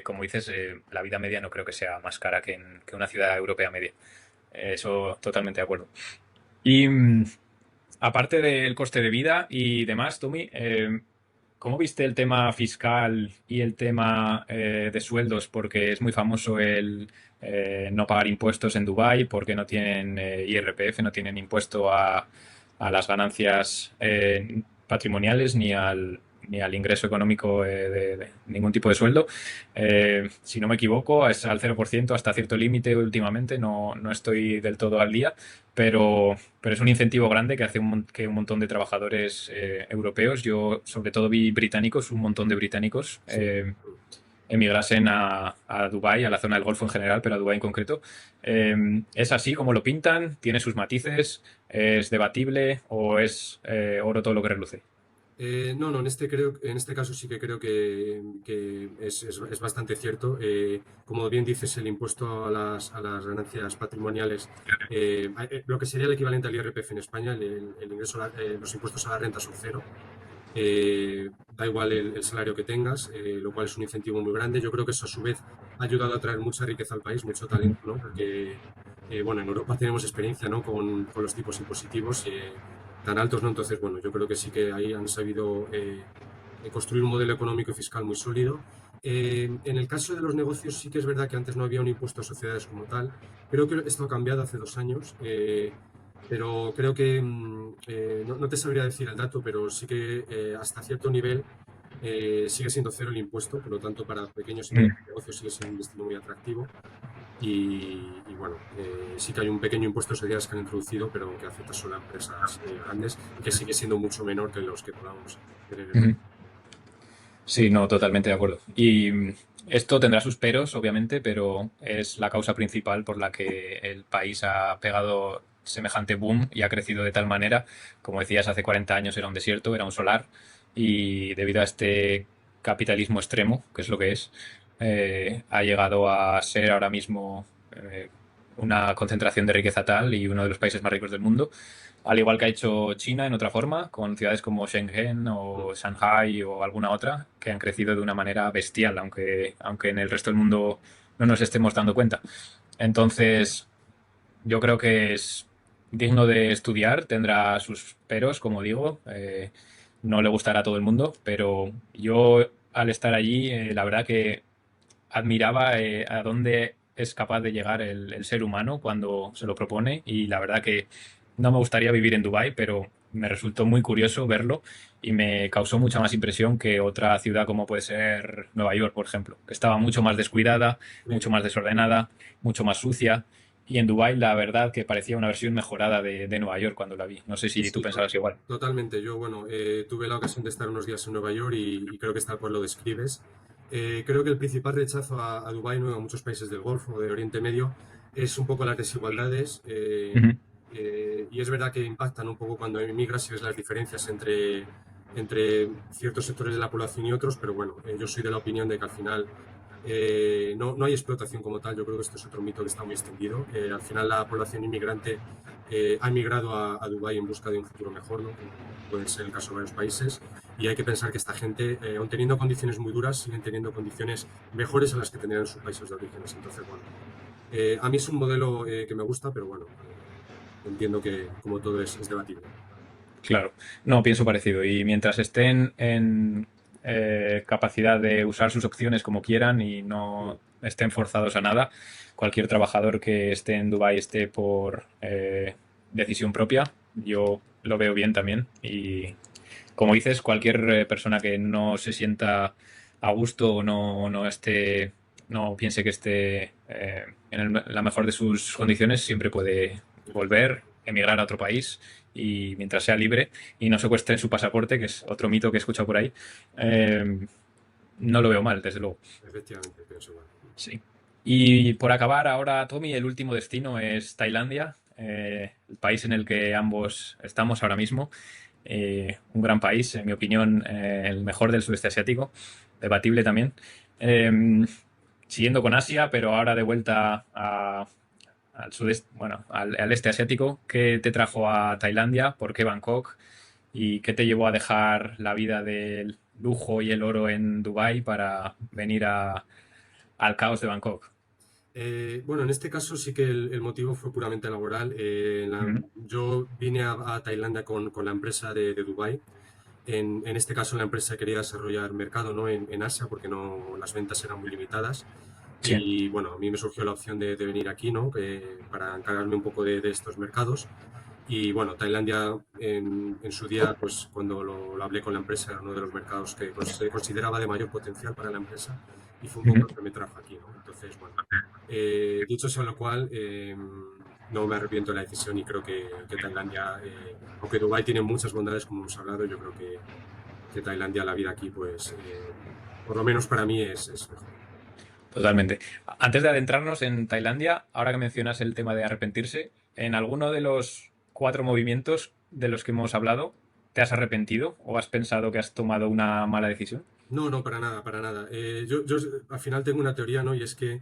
como dices, la vida media no creo que sea más cara que una ciudad europea media. Eso totalmente de acuerdo. Y aparte del coste de vida y demás, Tommy, ¿cómo viste el tema fiscal y el tema de sueldos? Porque es muy famoso el no pagar impuestos en Dubái porque no tienen IRPF, no tienen impuesto a las ganancias patrimoniales ni al ingreso económico de ningún tipo de sueldo. Si no me equivoco, es al 0% hasta cierto límite últimamente, no estoy del todo al día, pero es un incentivo grande que hace que un montón de trabajadores europeos, yo sobre todo vi británicos, un montón de británicos, Sí. emigrasen a Dubái, a la zona del Golfo en general, pero a Dubái en concreto. ¿Es así como lo pintan? ¿Tiene sus matices? ¿Es debatible o es oro todo lo que reluce? No, no, en este caso sí que creo que es bastante cierto. Como bien dices, el impuesto a las ganancias patrimoniales, lo que sería el equivalente al IRPF en España, el ingreso, los impuestos a la renta son cero. Da igual el salario que tengas, lo cual es un incentivo muy grande. Yo creo que eso a su vez ha ayudado a traer mucha riqueza al país, mucho talento, ¿no? Porque, bueno, en Europa tenemos experiencia, ¿no? Con los tipos impositivos tan altos, ¿no? Entonces, bueno, yo creo que sí que ahí han sabido construir un modelo económico y fiscal muy sólido. En el caso de los negocios sí que es verdad que antes no había un impuesto a sociedades como tal. Creo que esto ha cambiado hace 2 años. Pero creo que no te sabría decir el dato, pero sí que hasta cierto nivel sigue siendo cero el impuesto, por lo tanto para pequeños y Mm. medianos negocios sigue siendo un destino muy atractivo. Y bueno, sí que hay un pequeño impuesto de sociedades que han introducido, pero que afecta solo a empresas grandes y que sigue siendo mucho menor que los que podamos tener en Ujú. Europa. Sí, no, totalmente de acuerdo. Y esto tendrá sus peros, obviamente, pero es la causa principal por la que el país ha pegado semejante boom y ha crecido de tal manera. Como decías, hace 40 años era un desierto, era un solar, y debido a este capitalismo extremo, que es lo que es, ha llegado a ser ahora mismo una concentración de riqueza tal y uno de los países más ricos del mundo, al igual que ha hecho China en otra forma, con ciudades como Shenzhen o Shanghai o alguna otra, que han crecido de una manera bestial, aunque en el resto del mundo no nos estemos dando cuenta. Entonces, yo creo que es digno de estudiar, tendrá sus peros, como digo, no le gustará a todo el mundo, pero yo al estar allí, la verdad que admiraba a dónde es capaz de llegar el ser humano cuando se lo propone, y la verdad que no me gustaría vivir en Dubái, pero me resultó muy curioso verlo y me causó mucha más impresión que otra ciudad como puede ser Nueva York, por ejemplo, que estaba mucho más descuidada, Sí, mucho más desordenada, mucho más sucia. Y en Dubái la verdad que parecía una versión mejorada de Nueva York cuando la vi. No sé sí, si tú sí, pensabas igual. totalmente. Yo, bueno, tuve la ocasión de estar unos días en Nueva York y creo que es tal cual lo describes. Creo que el principal rechazo a Dubái, ¿no? A muchos países del Golfo o de Oriente Medio, es un poco las desigualdades. Ujú. Y es verdad que impactan un poco cuando emigras y ves las diferencias entre ciertos sectores de la población y otros, pero bueno, yo soy de la opinión de que al final no hay explotación como tal. Yo creo que esto es otro mito que está muy extendido. Al final la población inmigrante ha emigrado a Dubái en busca de un futuro mejor, ¿no? Como puede ser el caso de varios países, y hay que pensar que esta gente, aun teniendo condiciones muy duras, siguen teniendo condiciones mejores a las que tenían en sus países de orígenes. Entonces, bueno, a mí es un modelo que me gusta, pero bueno, entiendo que como todo es debatible. Claro, no, pienso parecido. Y mientras estén en capacidad de usar sus opciones como quieran y Mm. no estén forzados a nada, cualquier trabajador que esté en Dubái esté por decisión propia, yo lo veo bien también. Y como dices, cualquier persona que no se sienta a gusto o no esté, no piense que esté la mejor de sus condiciones, siempre puede volver, Efectivamente, emigrar a otro país y mientras sea libre y no secuestren su pasaporte, que es otro mito que he escuchado por ahí, eh, no lo veo mal, desde luego. efectivamente, pienso igual. Sí. Y por acabar, ahora, Tommy, el último destino es Tailandia, el país en el que ambos estamos ahora mismo. Un gran país, en mi opinión, el mejor del sudeste asiático, debatible también. Eh, Siguiendo con Asia, pero ahora de vuelta al sudeste, bueno, al este asiático. ¿Qué te trajo a Tailandia? ¿Por qué Bangkok? ¿Y qué te llevó a dejar la vida del lujo y el oro en Dubái para venir al caos de Bangkok? Bueno, en este caso sí que el motivo fue puramente laboral. Ujú. Yo vine a Tailandia con la empresa de Dubái. En este caso la empresa quería desarrollar mercado, ¿no? En Asia porque no, las ventas eran muy limitadas. Sí. Y bueno, a mí me surgió la opción de venir aquí, ¿no? Para encargarme un poco de estos mercados. Y bueno, Tailandia en su día, pues cuando lo hablé con la empresa, era uno de los mercados que se consideraba de mayor potencial para la empresa y fue un poco Ujú. lo que me trajo aquí, ¿no? Entonces, bueno, dicho sea lo cual, no me arrepiento de la decisión y creo que Tailandia, aunque Dubái tiene muchas bondades como hemos hablado, yo creo que Tailandia, la vida aquí, pues, por lo menos para mí es mejor. Totalmente. Antes de adentrarnos en Tailandia, ahora que mencionas el tema de arrepentirse, ¿en alguno de los 4 movimientos de los que hemos hablado te has arrepentido o has pensado que has tomado una mala decisión? No, no, para nada, para nada. Yo al final tengo una teoría, ¿no? Y es que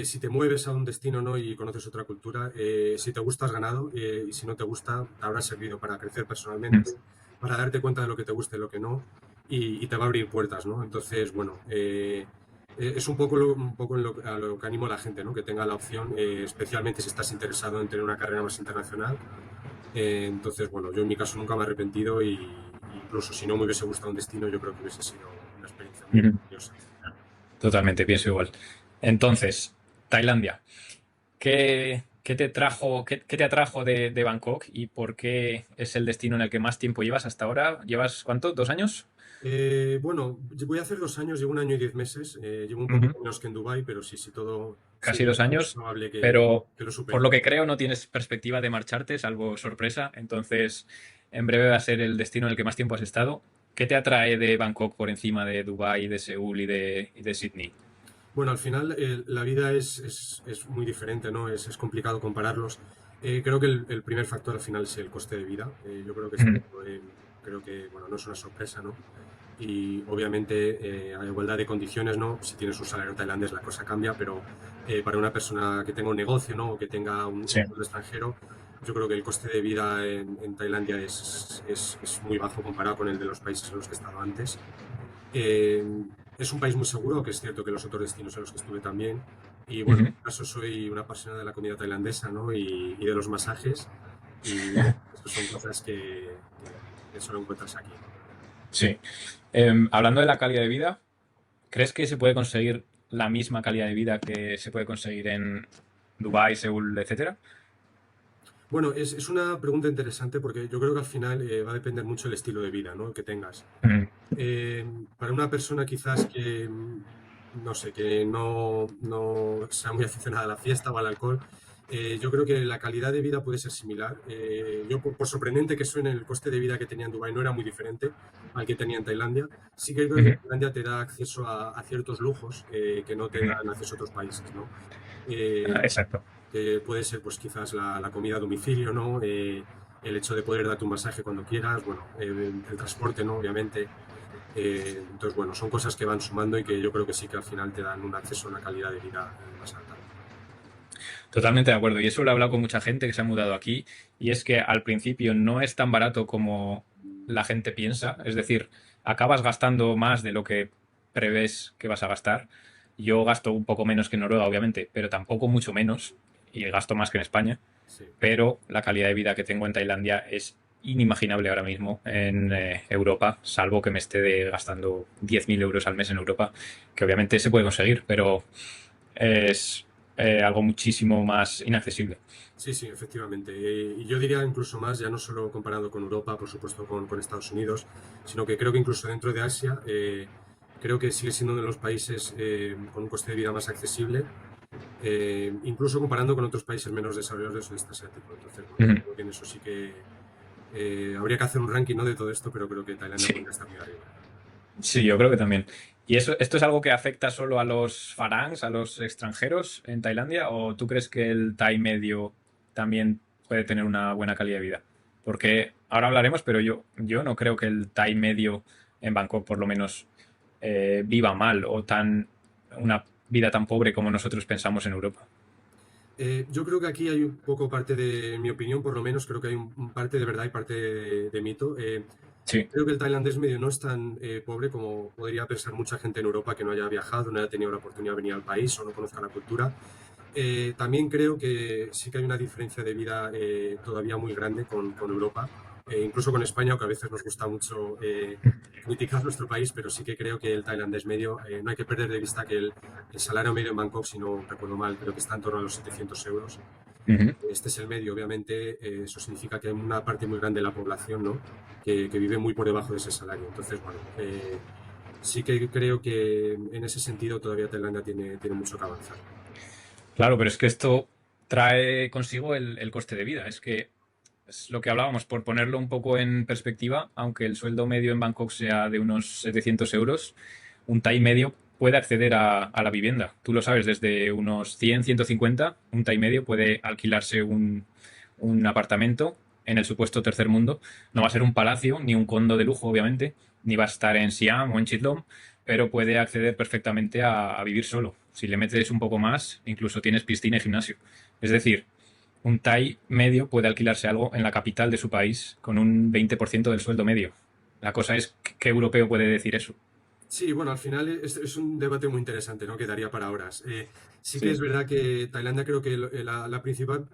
si te mueves a un destino, ¿no? Y conoces otra cultura, si te gusta has ganado y si no te gusta, te habrá servido para crecer Mm. personalmente, para darte cuenta de lo que te gusta y lo que no, y te va a abrir puertas, ¿no? Entonces, bueno, es un poco, un poco a lo que animo a la gente, ¿no? Que tenga la opción, especialmente si estás interesado en tener una carrera más internacional. Entonces, bueno, yo en mi caso nunca me he arrepentido y incluso si no me hubiese gustado un destino, yo creo que hubiese sido una experiencia muy Ujú. curiosa. Totalmente, pienso igual. Entonces, Tailandia, ¿qué te trajo, qué te atrajo de Bangkok y por qué es el destino en el que más tiempo llevas hasta ahora? ¿Llevas cuánto? ¿2 años? Bueno, voy a hacer 2 años, llevo 1 año y 10 meses, llevo un Ujú. poquito menos que en Dubái, pero sí, sí, todo Casi sigue, 2 años, es probable pero que lo por supere. lo que creo no tienes perspectiva de marcharte, salvo sorpresa. Entonces, en breve va a ser el destino en el que más tiempo has estado. ¿Qué te atrae de Bangkok por encima de Dubái, de Seúl y de Sydney? Bueno, al final la vida es muy diferente, ¿no? Es complicado compararlos. Creo que el primer factor al final es el coste de vida. Yo creo que Ujú. creo que, bueno, no es una sorpresa, ¿no? Y obviamente a igualdad de condiciones, ¿no? Si tienes un salario tailandés la cosa cambia, pero para una persona que tenga un negocio, ¿no? O que tenga Sí. un sueldo extranjero, yo creo que el coste de vida en Tailandia es muy bajo comparado con el de los países en los que he estado antes. Eh, es un país muy seguro, que es cierto que los otros destinos en los que estuve también. Y bueno, en Ujú. mi caso soy una apasionada de la comida tailandesa, ¿no? Y de los masajes. Y bueno, estas son cosas que solo encuentras aquí. Sí. Hablando de la calidad de vida, ¿crees que se puede conseguir la misma calidad de vida que se puede conseguir en Dubái, Seúl, etcétera? Bueno, es una pregunta interesante porque yo creo que al final va a depender mucho del estilo de vida, ¿no? Que tengas. Ujú. Eh, para una persona quizás que, no sé, que no sea muy aficionada a la fiesta o al alcohol, yo creo que la calidad de vida puede ser similar. Yo, por sorprendente que suene, el coste de vida que tenía en Dubái no era muy diferente al que tenía en Tailandia. Sí que creo que Ujú. Tailandia te da acceso a ciertos lujos que no te Ujú. dan acceso a otros países, ¿no? Eh, Exacto. que puede ser pues quizás la comida a domicilio, ¿no? El hecho de poder darte un masaje cuando quieras, bueno, el transporte, ¿no? Obviamente. Entonces, bueno, son cosas que van sumando y que yo creo que sí que al final te dan un acceso a una calidad de vida más alta. Totalmente de acuerdo. Y eso lo he hablado con mucha gente que se ha mudado aquí. Y es que al principio no es tan barato como la gente piensa. Es decir, acabas gastando más de lo que prevés que vas a gastar. Yo gasto un poco menos que en Noruega, obviamente, pero tampoco mucho menos. Y gasto más que en España. Sí, Pero la calidad de vida que tengo en Tailandia es inimaginable ahora mismo en Europa, salvo que me esté gastando 10.000 euros al mes en Europa, que obviamente se puede conseguir, pero es algo muchísimo más inaccesible. sí, sí, efectivamente. Y yo diría incluso más, ya no solo comparado con Europa, por supuesto con Estados Unidos, sino que creo que incluso dentro de Asia, creo que sigue siendo uno de los países con un coste de vida más accesible, incluso comparando con otros países menos desarrollados del sudeste asiático. Entonces, bueno, Ujú. creo que en eso sí que habría que hacer un ranking, ¿no? De todo esto, pero creo que Tailandia Sí, podría estar muy arriba. sí, yo creo que también. ¿Y esto es algo que afecta solo a los farangs, a los extranjeros en Tailandia? ¿O tú crees que el Thai medio también puede tener una buena calidad de vida? Porque ahora hablaremos, pero yo no creo que el Thai medio en Bangkok, por lo menos, viva mal o una vida tan pobre como nosotros pensamos en Europa. Yo creo que aquí hay un poco parte de, en mi opinión, por lo menos, creo que hay un parte de verdad y parte de mito. Sí. Creo que el tailandés medio no es tan pobre como podría pensar mucha gente en Europa que no haya viajado, no haya tenido la oportunidad de venir al país o no conozca la cultura. También creo que sí que hay una diferencia de vida todavía muy grande con Europa, incluso con España, aunque a veces nos gusta mucho criticar nuestro país, pero sí que creo que el tailandés medio, no hay que perder de vista que el salario medio en Bangkok, si no recuerdo mal, creo que está en torno a los 700 euros. Ujú. Este es el medio, obviamente, eso significa que hay una parte muy grande de la población, ¿no? Que vive muy por debajo de ese salario. Entonces, bueno, sí que creo que en ese sentido todavía Tailandia tiene mucho que avanzar. Claro, pero es que esto trae consigo el coste de vida. Es que es lo que hablábamos, por ponerlo un poco en perspectiva, aunque el sueldo medio en Bangkok sea de unos 700 euros, un Thai medio puede acceder a la vivienda. Tú lo sabes, desde unos 100, 150, un Thai medio puede alquilarse un apartamento en el supuesto tercer mundo. No va a ser un palacio, ni un condo de lujo, obviamente, ni va a estar en Siam o en Chitlom, pero puede acceder perfectamente a vivir solo. Si le metes un poco más, incluso tienes piscina y gimnasio. Es decir, un Thai medio puede alquilarse algo en la capital de su país con un 20% del sueldo medio. La cosa es, ¿qué europeo puede decir eso? Sí, bueno, al final es un debate muy interesante, ¿no? Que daría para horas. Sí que es Sí, verdad que Tailandia creo que la principal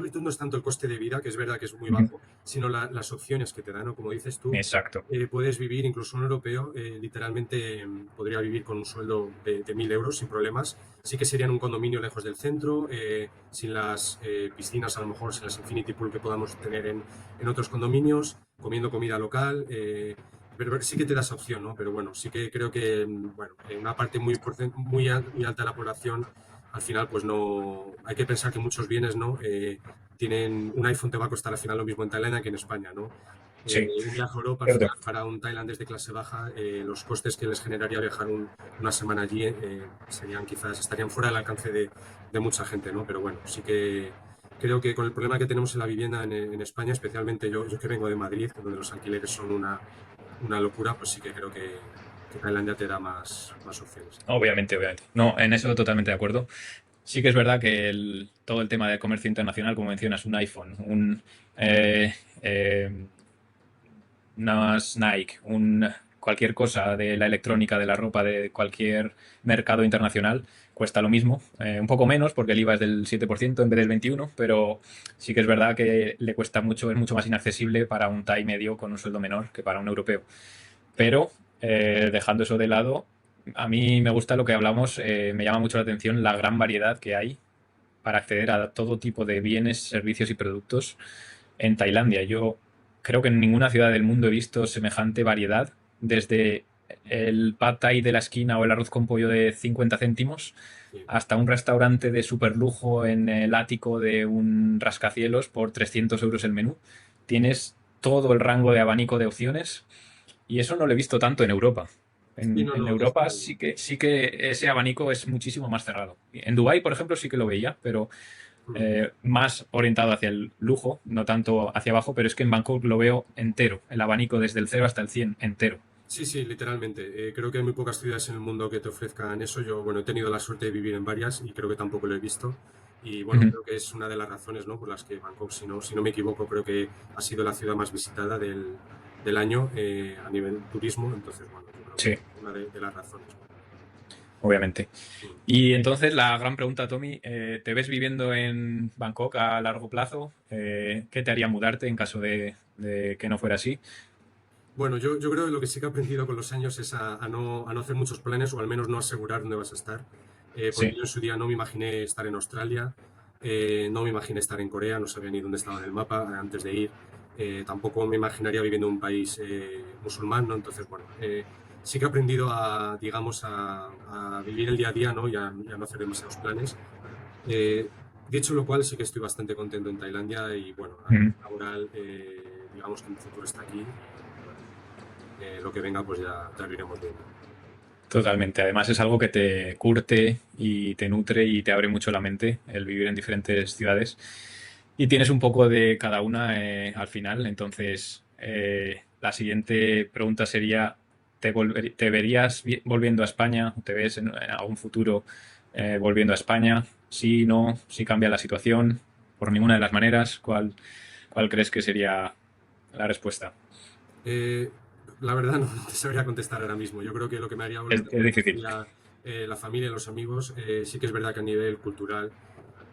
virtud no es tanto el coste de vida, que es verdad que es muy ujú, bajo, sino las opciones que te dan, ¿no? Como dices tú, exacto. puedes vivir, incluso un europeo, literalmente podría vivir con un sueldo de 1.000 euros sin problemas. Sí que sería en un condominio lejos del centro, sin las piscinas, a lo mejor sin las infinity pool que podamos tener en otros condominios, comiendo comida local. Pero sí que te da esa opción, ¿no? Pero bueno, sí que creo que, bueno, en una parte muy alta de la población, al final, pues no. Hay que pensar que muchos bienes, ¿no? Tienen. Un iPhone te va a costar al final lo mismo en Tailandia que en España, ¿no? Sí, Un viaje a Europa, al cierto. final, para un tailandés de clase baja, los costes que les generaría viajar una semana allí serían quizás, estarían fuera del alcance de mucha gente, ¿no? Pero bueno, sí que creo que con el problema que tenemos en la vivienda en España, especialmente yo que vengo de Madrid, donde los alquileres son una locura, pues sí que creo que Tailandia te da más opciones. Obviamente, obviamente. No, en eso totalmente de acuerdo. Sí que es verdad que todo el tema del comercio internacional, como mencionas, un iPhone, eh, eh, unas Nike, cualquier cosa de la electrónica, de la ropa, de cualquier mercado internacional, cuesta lo mismo. Un poco menos porque el IVA es del 7% en vez del 21%, pero sí que es verdad que le cuesta mucho, es mucho más inaccesible para un Thai medio con un sueldo menor que para un europeo. Pero dejando eso de lado, a mí me gusta lo que hablamos, me llama mucho la atención la gran variedad que hay para acceder a todo tipo de bienes, servicios y productos en Tailandia. Yo creo que en ninguna ciudad del mundo he visto semejante variedad, desde el pad thai de la esquina o el arroz con pollo de 50 céntimos Sí. hasta un restaurante de super lujo en el ático de un rascacielos por 300 euros el menú. Tienes todo el rango de abanico de opciones y eso no lo he visto tanto en Europa. Sí, En, no, en no, desde Europa luego. sí que ese abanico es muchísimo más cerrado. En Dubái, por ejemplo, sí que lo veía, pero Mm. más orientado hacia el lujo, no tanto hacia abajo, pero es que en Bangkok lo veo entero, el abanico desde el 0 hasta el 100 entero. Sí, sí, literalmente. Creo que hay muy pocas ciudades en el mundo que te ofrezcan eso. Yo, bueno, he tenido la suerte de vivir en varias y creo que tampoco lo he visto. Y bueno, Ujú. creo que es una de las razones, ¿no? Por las que Bangkok, si no me equivoco, creo que ha sido la ciudad más visitada del año a nivel turismo. Entonces, bueno, yo creo que Sí, es una de las razones. obviamente. Mm. Y entonces la gran pregunta, Tommy, ¿te ves viviendo en Bangkok a largo plazo? ¿Qué te haría mudarte en caso de que no fuera así? Bueno, yo creo que lo que sí que he aprendido con los años es a no hacer muchos planes o al menos no asegurar dónde vas a estar. Porque Sí. yo en su día no me imaginé estar en Australia, no me imaginé estar en Corea, no sabía ni dónde estaba en el mapa antes de ir. Tampoco me imaginaría viviendo en un país musulmán, ¿no? Entonces, bueno, sí que he aprendido digamos, a vivir el día a día, ¿no? Y a no hacer demasiados planes. Dicho lo cual, sí que estoy bastante contento en Tailandia y, bueno, a nivel Ujú. laboral, digamos que mi futuro está aquí y, bueno, lo que venga, pues ya lo iremos viendo. Totalmente. Además es algo que te curte y te nutre y te abre mucho la mente el vivir en diferentes ciudades. Y tienes un poco de cada una al final. Entonces, la siguiente pregunta sería, ¿te verías volviendo a España? ¿Te ves en algún futuro volviendo a España? Sí, no, sí cambia la situación, por ninguna de las maneras. ¿Cuál crees que sería la respuesta? Eh, la verdad no te sabría contestar ahora mismo. Yo creo que lo que me haría volver Es difícil. sería la familia y los amigos. Sí que es verdad que a nivel cultural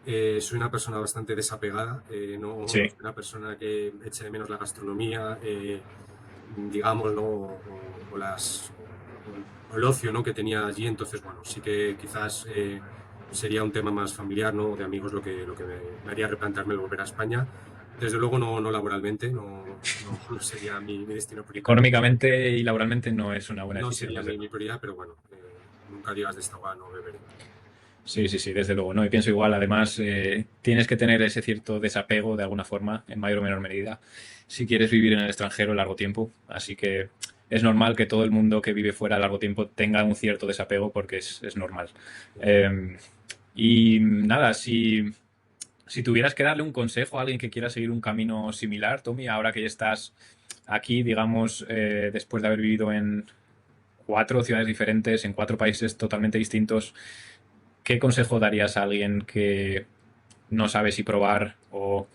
soy una persona bastante desapegada. No Sí. soy una persona que eche de menos la gastronomía, digamos, ¿no? O el ocio, ¿no? que tenía allí. Entonces, bueno, sí que quizás sería un tema más familiar, ¿no? De amigos lo que me haría replantearme el volver a España. Desde luego no laboralmente, no sería mi destino prioritario. Económicamente y laboralmente no es una buena No decisión, sería desde mi luego. prioridad, pero bueno, nunca digas de esta agua no beberé. Sí, sí, sí, desde luego, ¿no? Y pienso igual, además, tienes que tener ese cierto desapego de alguna forma, en mayor o menor medida, si quieres vivir en el extranjero largo tiempo. Así que es normal que todo el mundo que vive fuera largo tiempo tenga un cierto desapego porque es normal. Eh, y nada, si tuvieras que darle un consejo a alguien que quiera seguir un camino similar, Tommy, ahora que ya estás aquí, digamos, después de haber vivido en 4 ciudades diferentes, en 4 países totalmente distintos, ¿qué consejo darías a alguien que no sabe si probar o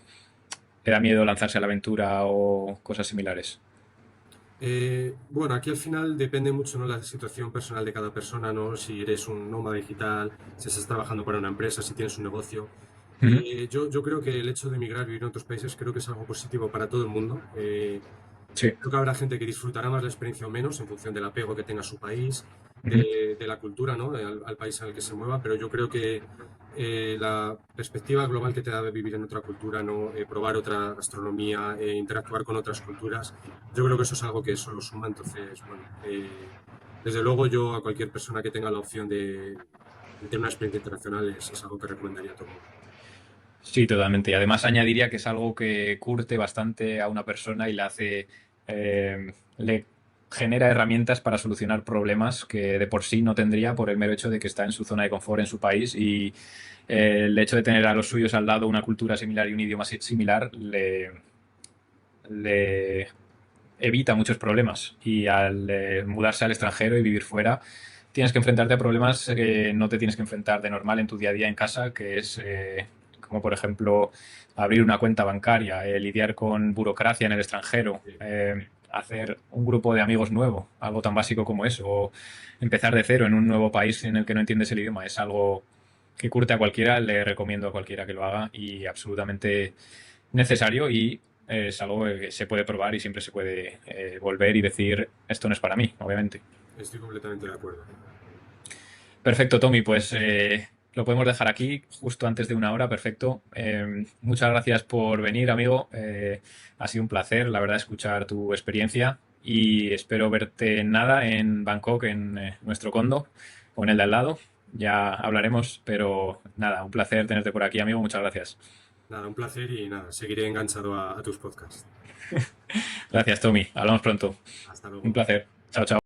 le da miedo lanzarse a la aventura o cosas similares? Bueno, aquí al final depende mucho, ¿no? La situación personal de cada persona, ¿no? Si eres un nómada digital, si estás trabajando para una empresa, si tienes un negocio. Ujú. Yo creo que el hecho de emigrar, vivir en otros países, creo que es algo positivo para todo el mundo. Sí. Creo que habrá gente que disfrutará más la experiencia o menos en función del apego que tenga a su país, Ujú. de la cultura, ¿no? Al país en el que se mueva, pero yo creo que la perspectiva global que te da de vivir en otra cultura, ¿no? Probar otra gastronomía, interactuar con otras culturas, yo creo que eso es algo que solo suma. Entonces, bueno, desde luego yo a cualquier persona que tenga la opción de tener una experiencia internacional es algo que recomendaría a todo el mundo. Sí, totalmente. Y además añadiría que es algo que curte bastante a una persona y le genera herramientas para solucionar problemas que de por sí no tendría por el mero hecho de que está en su zona de confort en su país y el hecho de tener a los suyos al lado una cultura similar y un idioma similar le evita muchos problemas. Y al mudarse al extranjero y vivir fuera, tienes que enfrentarte a problemas que no te tienes que enfrentar de normal en tu día a día en casa, que es como por ejemplo abrir una cuenta bancaria, lidiar con burocracia en el extranjero, hacer un grupo de amigos nuevo, algo tan básico como eso, o empezar de cero en un nuevo país en el que no entiendes el idioma, es algo que curte a cualquiera, le recomiendo a cualquiera que lo haga y absolutamente necesario y es algo que se puede probar y siempre se puede volver y decir esto no es para mí, obviamente. Estoy completamente de acuerdo. Perfecto, Tommy, pues lo podemos dejar aquí justo antes de una hora, perfecto. Muchas gracias por venir, amigo. Ha sido un placer, la verdad, escuchar tu experiencia y espero verte en nada en Bangkok, en nuestro condo o en el de al lado. Ya hablaremos, pero nada, un placer tenerte por aquí, amigo. Muchas gracias. Nada, un placer y nada, seguiré enganchado a tus podcasts. Gracias, Tommy. Hablamos pronto. Hasta Un luego. placer. Chao, chao.